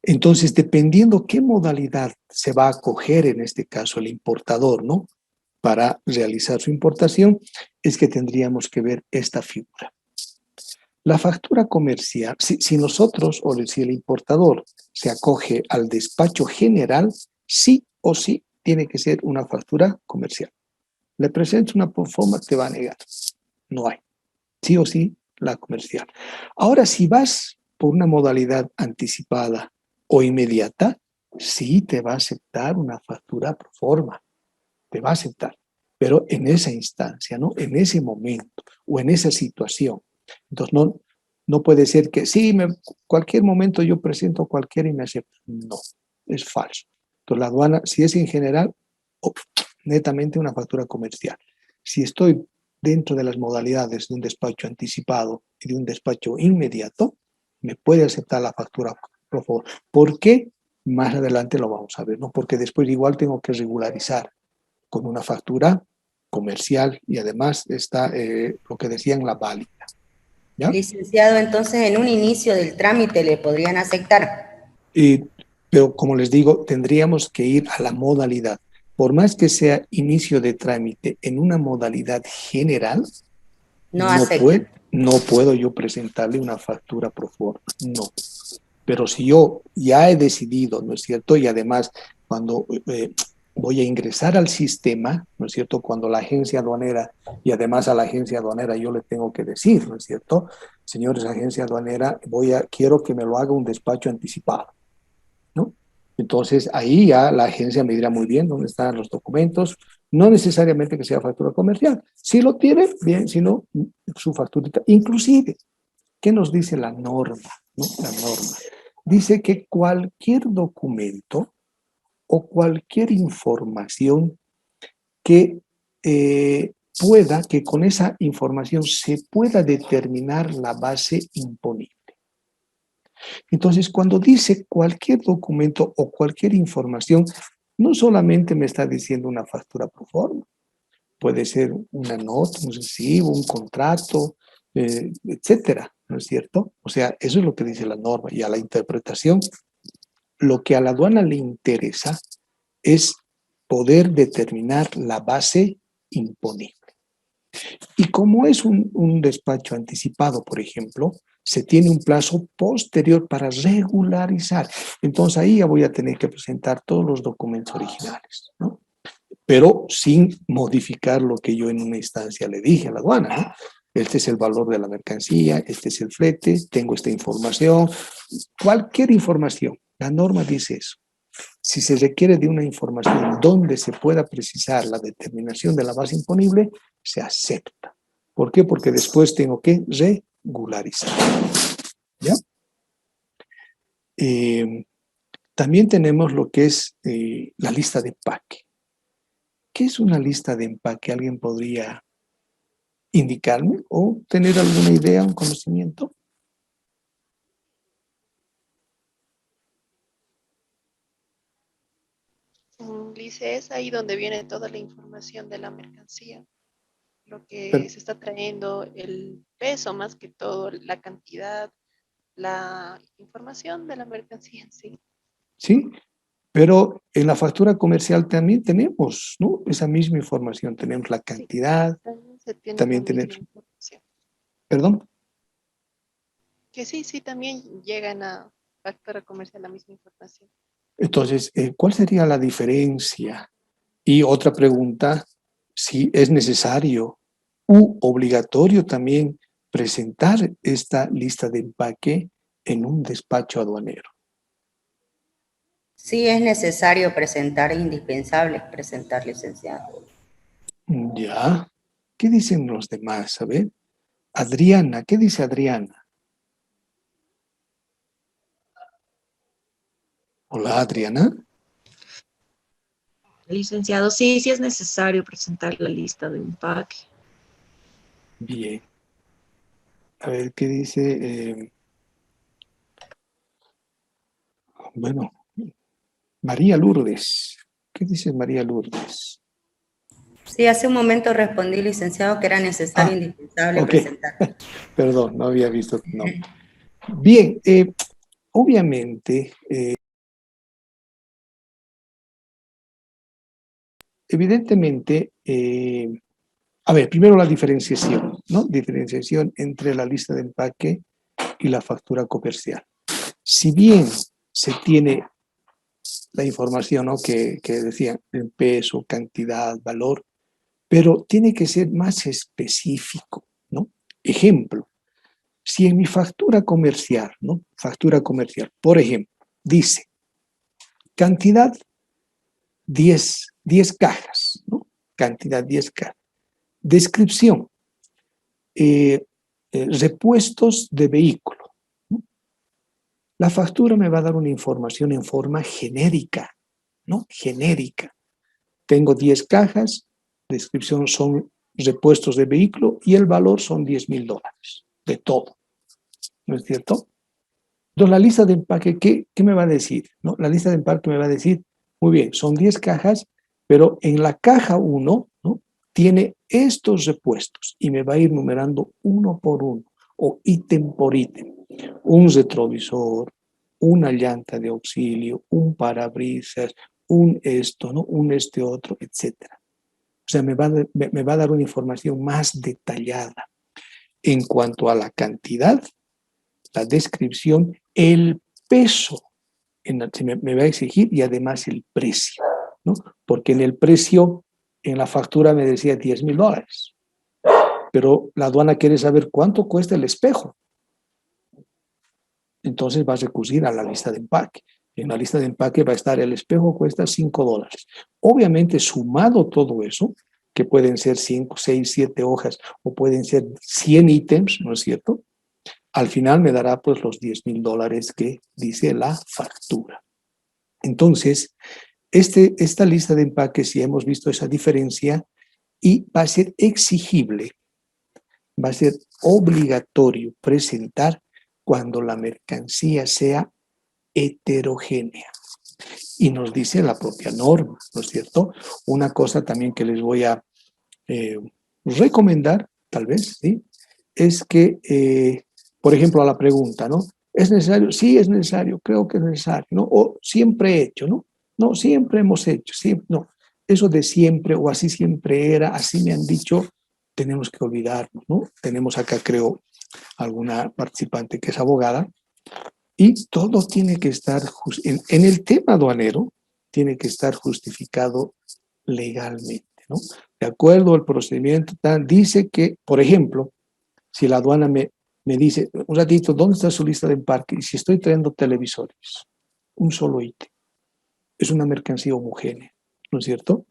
Entonces, dependiendo qué modalidad se va a coger, en este caso el importador, ¿no?, para realizar su importación, es que tendríamos que ver esta figura. La factura comercial, si nosotros o si el importador se acoge al despacho general, sí o sí tiene que ser una factura comercial. Le presento una proforma, te va a negar. No hay. Sí o sí la comercial. Ahora, si vas por una modalidad anticipada o inmediata, sí te va a aceptar una factura proforma. Te va a aceptar. Pero en esa instancia, ¿no?, en ese momento o en esa situación. Entonces, no puede ser que sí, cualquier momento yo presento cualquiera y me acepta. No, es falso. Entonces, la aduana, si es en general, netamente una factura comercial. Si estoy dentro de las modalidades de un despacho anticipado y de un despacho inmediato, me puede aceptar la factura pro forma. ¿Por qué? Más adelante lo vamos a ver, ¿no? Porque después igual tengo que regularizar con una factura comercial y además está lo que decían, la válida. ¿Ya? Licenciado, entonces en un inicio del trámite le podrían aceptar. Pero como les digo, tendríamos que ir a la modalidad. Por más que sea inicio de trámite en una modalidad general, No acepta. no puedo yo presentarle una factura pro forma, no. Pero si yo ya he decidido, ¿no es cierto? Y además, cuando voy a ingresar al sistema, ¿no es cierto? Cuando la agencia aduanera, y además a la agencia aduanera yo le tengo que decir, ¿no es cierto? Señores, agencia aduanera, quiero que me lo haga un despacho anticipado, ¿no? Entonces ahí ya la agencia me dirá muy bien dónde están los documentos, no necesariamente que sea factura comercial. Si lo tiene, bien, si no, su facturita. Inclusive, ¿qué nos dice la norma? ¿No? La norma dice que cualquier documento o cualquier información que que con esa información se pueda determinar la base imponible. Entonces, cuando dice cualquier documento o cualquier información, no solamente me está diciendo una factura pro forma, puede ser una nota, un recibo, un contrato, etcétera, ¿no es cierto? O sea, eso es lo que dice la norma. Y a la interpretación, lo que a la aduana le interesa es poder determinar la base imponible. Y como es un despacho anticipado, por ejemplo, se tiene un plazo posterior para regularizar. Entonces ahí ya voy a tener que presentar todos los documentos originales, ¿no? Pero sin modificar lo que yo en una instancia le dije a la aduana, ¿no? Este es el valor de la mercancía, este es el flete, tengo esta información, cualquier información. La norma dice eso. Si se requiere de una información donde se pueda precisar la determinación de la base imponible, se acepta. ¿Por qué? Porque después tengo que regularizar. ¿Ya? También tenemos lo que es la lista de empaque. ¿Qué es una lista de empaque? ¿Alguien podría indicarme o tener alguna idea, un conocimiento? Lice, es ahí donde viene toda la información de la mercancía, lo que Pero, se está trayendo, el peso más que todo, la cantidad, la información de la mercancía en sí. sí, pero en la factura comercial también tenemos, ¿no? Esa misma información. Tenemos la Sí, cantidad, también se tiene la también misma tenemos, información. perdón. Que sí, sí, también llega en la factura comercial la misma información. Entonces, ¿cuál sería la diferencia? Y otra pregunta, si es necesario u obligatorio también presentar esta lista de empaque en un despacho aduanero. Sí es necesario presentar, indispensable presentar, licenciado. Ya. ¿Qué dicen los demás? A ver. Adriana, ¿qué dice Adriana? Hola, Adriana. Licenciado, sí, sí es necesario presentar la lista de empaque. Bien. A ver, ¿qué dice? Bueno, María Lourdes. ¿Qué dice María Lourdes? Sí, hace un momento respondí, licenciado, que era necesario, indispensable Ok. presentar. Perdón, no había visto tu nombre. Bien, obviamente, evidentemente, a ver, primero la diferenciación, ¿no? Diferenciación entre la lista de empaque y la factura comercial. Si bien se tiene la información, ¿no? que decía el peso, cantidad, valor, pero tiene que ser más específico, ¿no? Ejemplo, si en mi factura comercial, ¿no? Factura comercial, por ejemplo, dice cantidad 10 cajas, ¿no? Cantidad 10 cajas. Descripción, repuestos de vehículo, ¿no? La factura me va a dar una información en forma genérica, ¿no? Genérica. Tengo 10 cajas, descripción son repuestos de vehículo y el valor son $10,000, de todo, ¿no es cierto? Entonces, la lista de empaque, ¿qué me va a decir? ¿No? La lista de empaque me va a decir, muy bien, son 10 cajas, pero en la caja 1, ¿no? Tiene estos repuestos y me va a ir numerando uno por uno o ítem por ítem. Un retrovisor, una llanta de auxilio, un parabrisas, un esto, ¿no? Un este otro, etcétera. O sea, me va a dar una información más detallada en cuanto a la cantidad, la descripción, el peso, me va a exigir, y además el precio, ¿no? Porque en el precio, en la factura me decía $10,000, pero la aduana quiere saber cuánto cuesta el espejo. Entonces va a recurrir a la lista de empaque. En la lista de empaque va a estar el espejo cuesta $5. Obviamente, sumado todo eso, que pueden ser 5, 6, 7 hojas o pueden ser 100 ítems, ¿no es cierto? Al final me dará pues los $10,000 que dice la factura. Entonces, esta lista de empaque, si hemos visto esa diferencia, y va a ser exigible, va a ser obligatorio presentar cuando la mercancía sea heterogénea. Y nos dice la propia norma, ¿no es cierto? Una cosa también que les voy a recomendar, tal vez, ¿sí? Es que, por ejemplo, a la pregunta, ¿no? ¿Es necesario? Sí, es necesario, creo que es necesario, ¿no? O siempre he hecho, ¿no? No, siempre hemos hecho, siempre, no. Eso de siempre o así siempre era, así me han dicho, tenemos que olvidarnos, ¿no? Tenemos acá, creo, alguna participante que es abogada, y todo tiene que estar, en el tema aduanero, tiene que estar justificado legalmente, ¿no? De acuerdo al procedimiento, dice que, por ejemplo, si la aduana me dice, un ratito, ¿dónde está su lista de empaque? Y si estoy trayendo televisores, un solo ítem, es una mercancía homogénea, ¿no es cierto?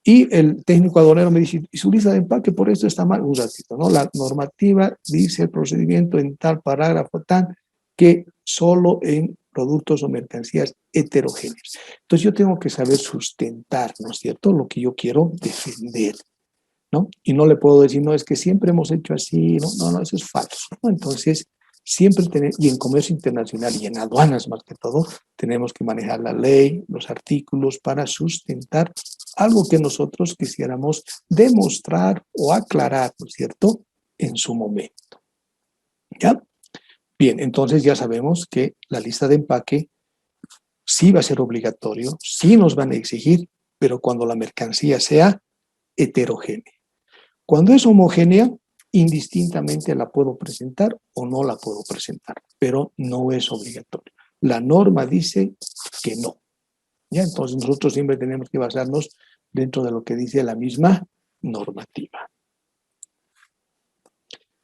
Y el técnico aduanero me dice, ¿y su lista de empaque por esto está mal? Un ratito, ¿no? La normativa dice el procedimiento en tal parágrafo tan que solo en productos o mercancías heterogéneas. Entonces yo tengo que saber sustentar, ¿no es cierto?, lo que yo quiero defender, ¿no? Y no le puedo decir, no, es que siempre hemos hecho así, no, eso es falso, ¿no? Entonces, siempre y en comercio internacional y en aduanas más que todo, tenemos que manejar la ley, los artículos para sustentar algo que nosotros quisiéramos demostrar o aclarar, ¿no es cierto?, en su momento. ¿Ya? Bien, entonces ya sabemos que la lista de empaque sí va a ser obligatorio, sí nos van a exigir, pero cuando la mercancía sea heterogénea. Cuando es homogénea, indistintamente la puedo presentar o no la puedo presentar, pero no es obligatorio. La norma dice que no. ¿Ya? Entonces nosotros siempre tenemos que basarnos dentro de lo que dice la misma normativa.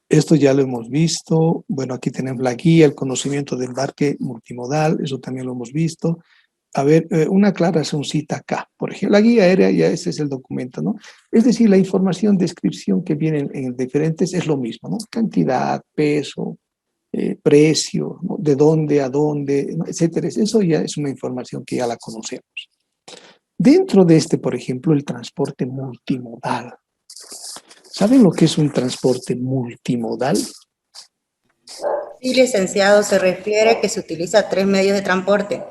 Esto ya lo hemos visto. Bueno, aquí tenemos la guía, el conocimiento de embarque multimodal, eso también lo hemos visto. A ver, una aclaracióncita acá. Por ejemplo, la guía aérea, ya ese es el documento, ¿no? Es decir, la información, descripción que vienen en diferentes es lo mismo, ¿no? Cantidad, peso, precio, ¿no? De dónde a dónde, ¿no? Etcétera. Eso ya es una información que ya la conocemos. Dentro de este, por ejemplo, el transporte multimodal. ¿Saben lo que es un transporte multimodal? Sí, licenciado, se refiere que se utiliza 3 medios de transporte,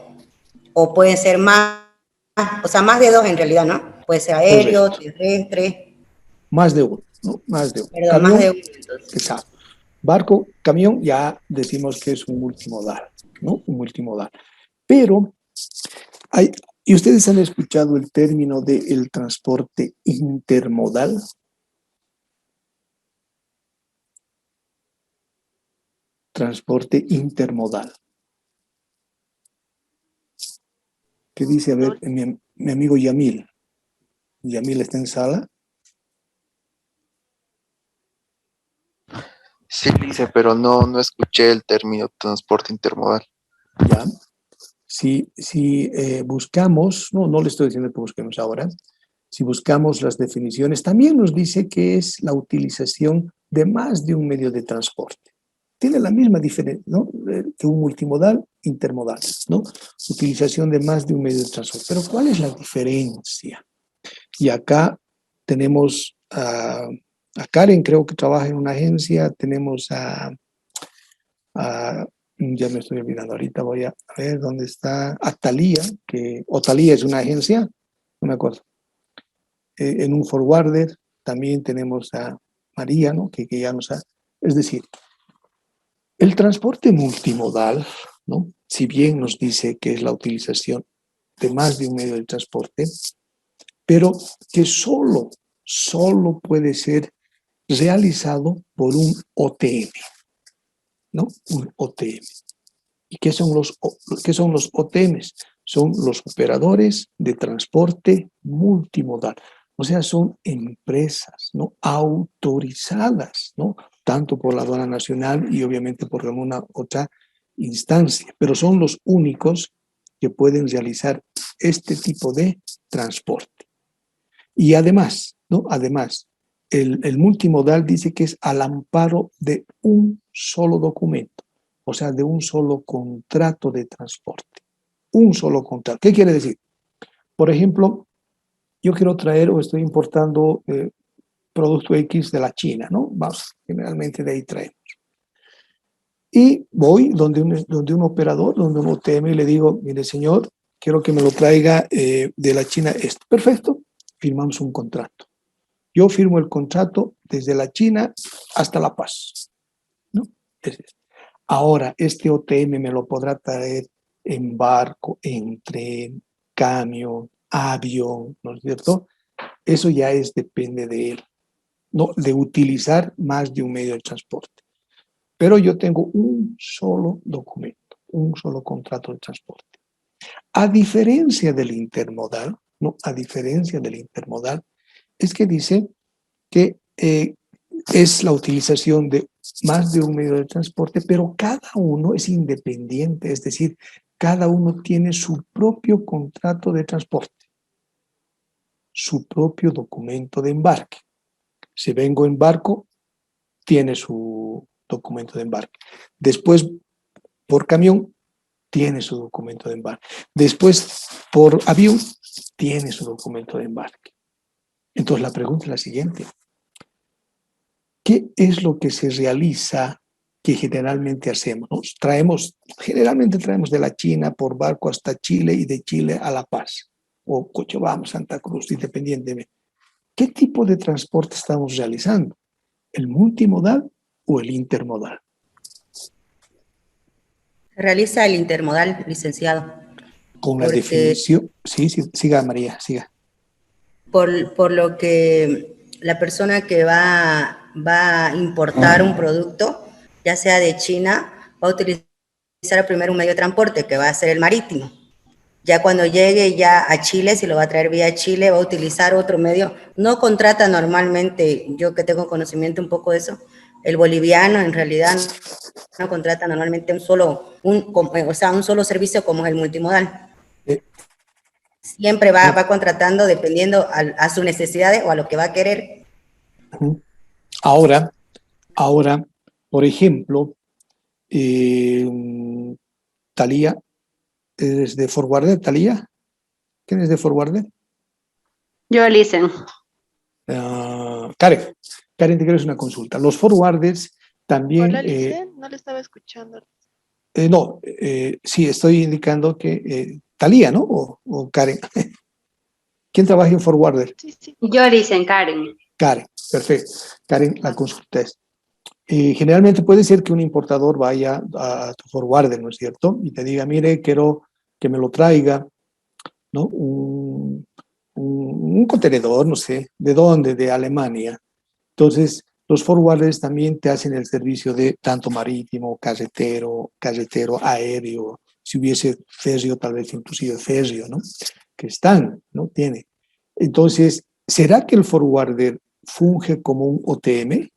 o pueden ser más, o sea, más de 2 en realidad, ¿no? Puede ser aéreo, correcto, terrestre. Más de uno, ¿no? Más de uno. Perdón, camión, más de uno, entonces. Exacto. Barco, camión, ya decimos que es un multimodal, ¿no? Un multimodal. Pero ¿y ustedes han escuchado el término del transporte intermodal? Transporte intermodal. ¿Qué dice? A ver, mi amigo Yamil. ¿Yamil está en sala? Sí, dice, pero no escuché el término transporte intermodal. Ya. Si buscamos, no le estoy diciendo que busquemos ahora, si buscamos las definiciones, también nos dice que es la utilización de más de un medio de transporte. Tiene la misma diferencia, ¿no?, que un multimodal, intermodal, ¿no? Utilización de más de un medio de transporte. Pero ¿cuál es la diferencia? Y acá tenemos a Karen, creo que trabaja en una agencia, tenemos ya me estoy olvidando ahorita, voy a ver dónde está, a Thalía, Thalía es una agencia, no me acuerdo. En un forwarder también tenemos a María, ¿no?, que ya nos ha... Es decir, el transporte multimodal ¿no? Si bien nos dice que es la utilización de más de un medio de transporte, pero que solo puede ser realizado por un OTM, ¿no? Un OTM. ¿Y qué son los OTMs? Son los operadores de transporte multimodal. O sea, son empresas, ¿no? Autorizadas, ¿no? Tanto por la aduana nacional y obviamente por alguna otra instancia, pero son los únicos que pueden realizar este tipo de transporte. Y además, ¿no? Además, el multimodal dice que es al amparo de un solo documento, o sea, de un solo contrato de transporte. Un solo contrato. ¿Qué quiere decir? Por ejemplo, yo quiero traer o estoy importando producto X de la China, ¿no? Vamos, generalmente de ahí traemos. Y voy donde un operador, donde un OTM y le digo, mire señor, quiero que me lo traiga de la China esto. Perfecto, firmamos un contrato. Yo firmo el contrato desde la China hasta La Paz, ¿no? Ahora, este OTM me lo podrá traer en barco, en tren, camión, avión, ¿no es cierto? Eso ya depende de él, ¿no? De utilizar más de un medio de transporte. Pero yo tengo un solo documento, un solo contrato de transporte. A diferencia del intermodal, ¿no? A diferencia del intermodal, es que dice que es la utilización de más de un medio de transporte, pero cada uno es independiente, es decir, cada uno tiene su propio contrato de transporte, su propio documento de embarque. Si vengo en barco, tiene su documento de embarque. Después, por camión, tiene su documento de embarque. Después, por avión, tiene su documento de embarque. Entonces, la pregunta es la siguiente. ¿Qué es lo que se realiza que generalmente hacemos? Generalmente traemos de la China por barco hasta Chile y de Chile a La Paz, o Cochabamba, Santa Cruz, independientemente. ¿Qué tipo de transporte estamos realizando? ¿El multimodal o el intermodal? Realiza el intermodal, licenciado. Con la definición, sí, siga María, siga. Por lo que la persona que va a importar un producto, ya sea de China, va a utilizar primero un medio de transporte, que va a ser el marítimo. Ya cuando llegue ya a Chile, si lo va a traer vía Chile, va a utilizar otro medio. No contrata normalmente, yo que tengo conocimiento un poco de eso, el boliviano en realidad no contrata normalmente un solo servicio como es el multimodal. Siempre va contratando dependiendo a sus necesidades o a lo que va a querer. Ahora, por ejemplo, Talía, ¿eres de Forwarder, Talía? ¿Quién es de Forwarder? Yo, Licen. Karen, te quiero hacer una consulta. Los forwarders también... Hola, Licen, no le estaba escuchando. No, sí, estoy indicando que Talía, ¿no? O Karen. ¿Quién trabaja en Forwarder? Sí. Yo, Licen, Karen. Karen, perfecto. Karen, la consulta es, generalmente puede ser que un importador vaya a tu Forwarder, ¿no es cierto? Y te diga, mire, quiero que me lo traiga, ¿no? Un contenedor, no sé, ¿de dónde? De Alemania. Entonces, los forwarders también te hacen el servicio de tanto marítimo, carretero, aéreo, si hubiese ferrio, tal vez inclusive ferrio, ¿no? Que ¿no? Tiene. Entonces, ¿será que el forwarder funge como un OTM?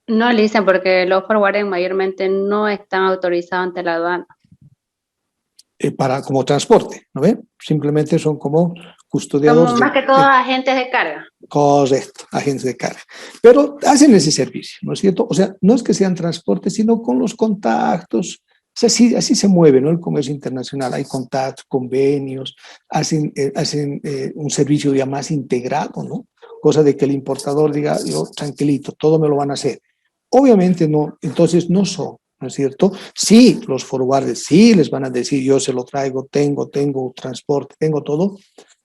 No, Licen, porque los forwarders mayormente no están autorizados ante la aduana. Como transporte, ¿no ve? Simplemente son como custodiadores. Somos más que todo agentes de carga. Correcto, agentes de carga. Pero hacen ese servicio, ¿no es cierto? O sea, no es que sean transporte, sino con los contactos. O sea, así se mueve, ¿no? El comercio internacional. Hay contactos, convenios, hacen un servicio ya más integrado, ¿no? Cosa de que el importador diga, yo tranquilito, todo me lo van a hacer. Obviamente no, entonces no son, ¿no es cierto? Sí, los forwarders sí les van a decir, yo se lo traigo, tengo transporte, tengo todo,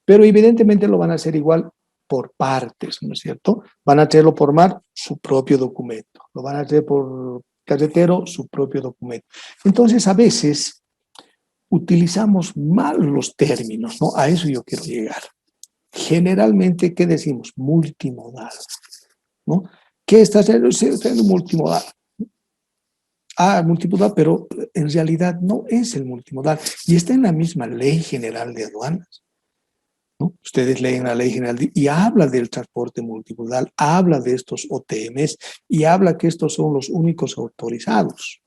pero evidentemente lo van a hacer igual por partes, ¿no es cierto? Van a hacerlo por mar, su propio documento. Lo van a hacer por carretero su propio documento. Entonces, a veces utilizamos mal los términos, ¿no? A eso yo quiero llegar. Generalmente, ¿qué decimos? Multimodal, ¿no? ¿Qué está haciendo? Está haciendo multimodal. Multimodal, pero en realidad no es el multimodal. Y está en la misma Ley General de Aduanas, ¿no? Ustedes leen la Ley General y habla del transporte multimodal, habla de estos OTMs y habla que estos son los únicos autorizados,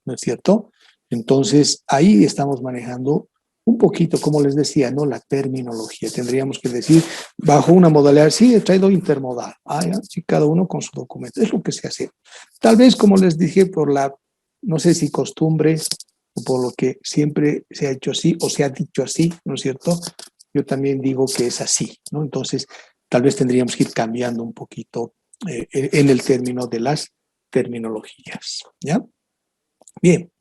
¿no es cierto? Entonces, ahí estamos manejando un poquito, como les decía, ¿no? La terminología. Tendríamos que decir, bajo una modalidad, sí, he traído intermodal. Ya, sí, cada uno con su documento. Es lo que se hace. Tal vez, como les dije, por la, no sé si costumbre, o por lo que siempre se ha hecho así, o se ha dicho así, ¿no es cierto? Yo también digo que es así, ¿no? Entonces, tal vez tendríamos que ir cambiando un poquito en el término de las terminologías, ¿ya? Bien.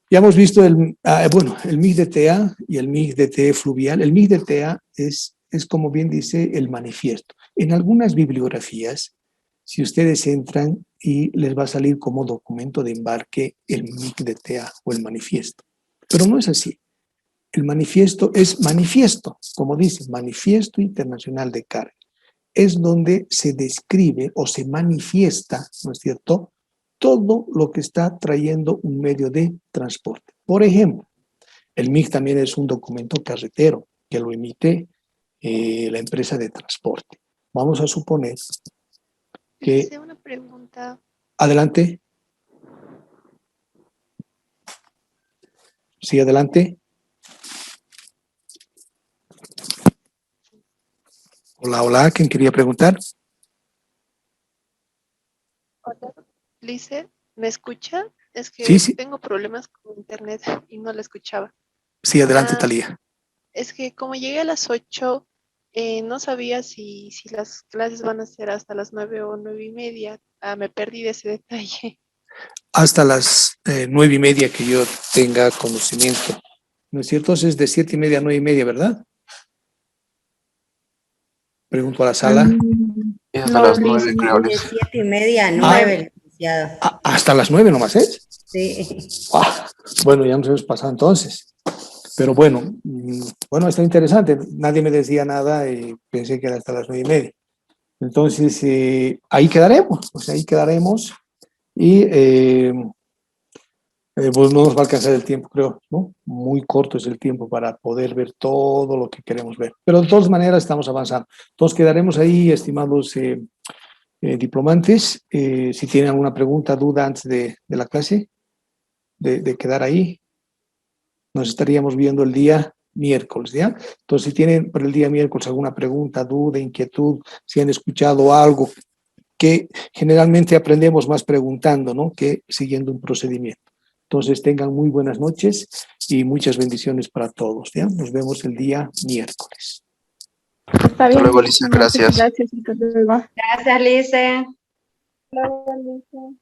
Ya hemos visto el MIG-DTA y el MIG-DTE fluvial. El MIG-DTA es como bien dice el manifiesto. En algunas bibliografías, si ustedes entran y les va a salir como documento de embarque el MIG-DTA o el manifiesto. Pero no es así. El manifiesto es manifiesto, como dice, Manifiesto Internacional de Carga. Es donde se describe o se manifiesta, ¿no es cierto?, todo lo que está trayendo un medio de transporte. Por ejemplo, el MIG también es un documento carretero que lo emite la empresa de transporte. Vamos a suponer que... Hice una pregunta. Adelante. Sí, adelante. Hola, hola, ¿quién quería preguntar? Hola, Lice, ¿me escucha? Es que Sí, sí. tengo problemas con internet y no la escuchaba. Sí, adelante, Talía. Es que como llegué a las 8, no sabía si las clases van a ser hasta las 9 o 9:30. Me perdí de ese detalle. Hasta las 9:30 que yo tenga conocimiento. ¿No es cierto? Es de 7:30 a 9:30, ¿verdad? Pregunto a la sala. Es hasta las 9, Sí, creo, de Liz. 7:30 a 9, licenciado. Hasta las 9 nomás, ¿eh? Sí. Bueno, ya nos hemos pasado entonces. Pero bueno, está interesante. Nadie me decía nada y pensé que era hasta las 9:30. Entonces, ahí quedaremos. Pues ahí quedaremos. Y pues no nos va a alcanzar el tiempo, creo, ¿no? Muy corto es el tiempo para poder ver todo lo que queremos ver. Pero de todas maneras estamos avanzando. Entonces quedaremos ahí, estimados diplomantes. Si tienen alguna pregunta, duda antes de la clase, de quedar ahí, nos estaríamos viendo el día miércoles, ¿ya? Entonces, si tienen por el día miércoles alguna pregunta, duda, inquietud, si han escuchado algo, que generalmente aprendemos más preguntando, ¿no?, que siguiendo un procedimiento. Entonces, tengan muy buenas noches y muchas bendiciones para todos, ¿ya? Nos vemos el día miércoles. Está bien. Hasta luego, Lisa, gracias. Gracias, hasta luego. Gracias, Lice. Claro, listo.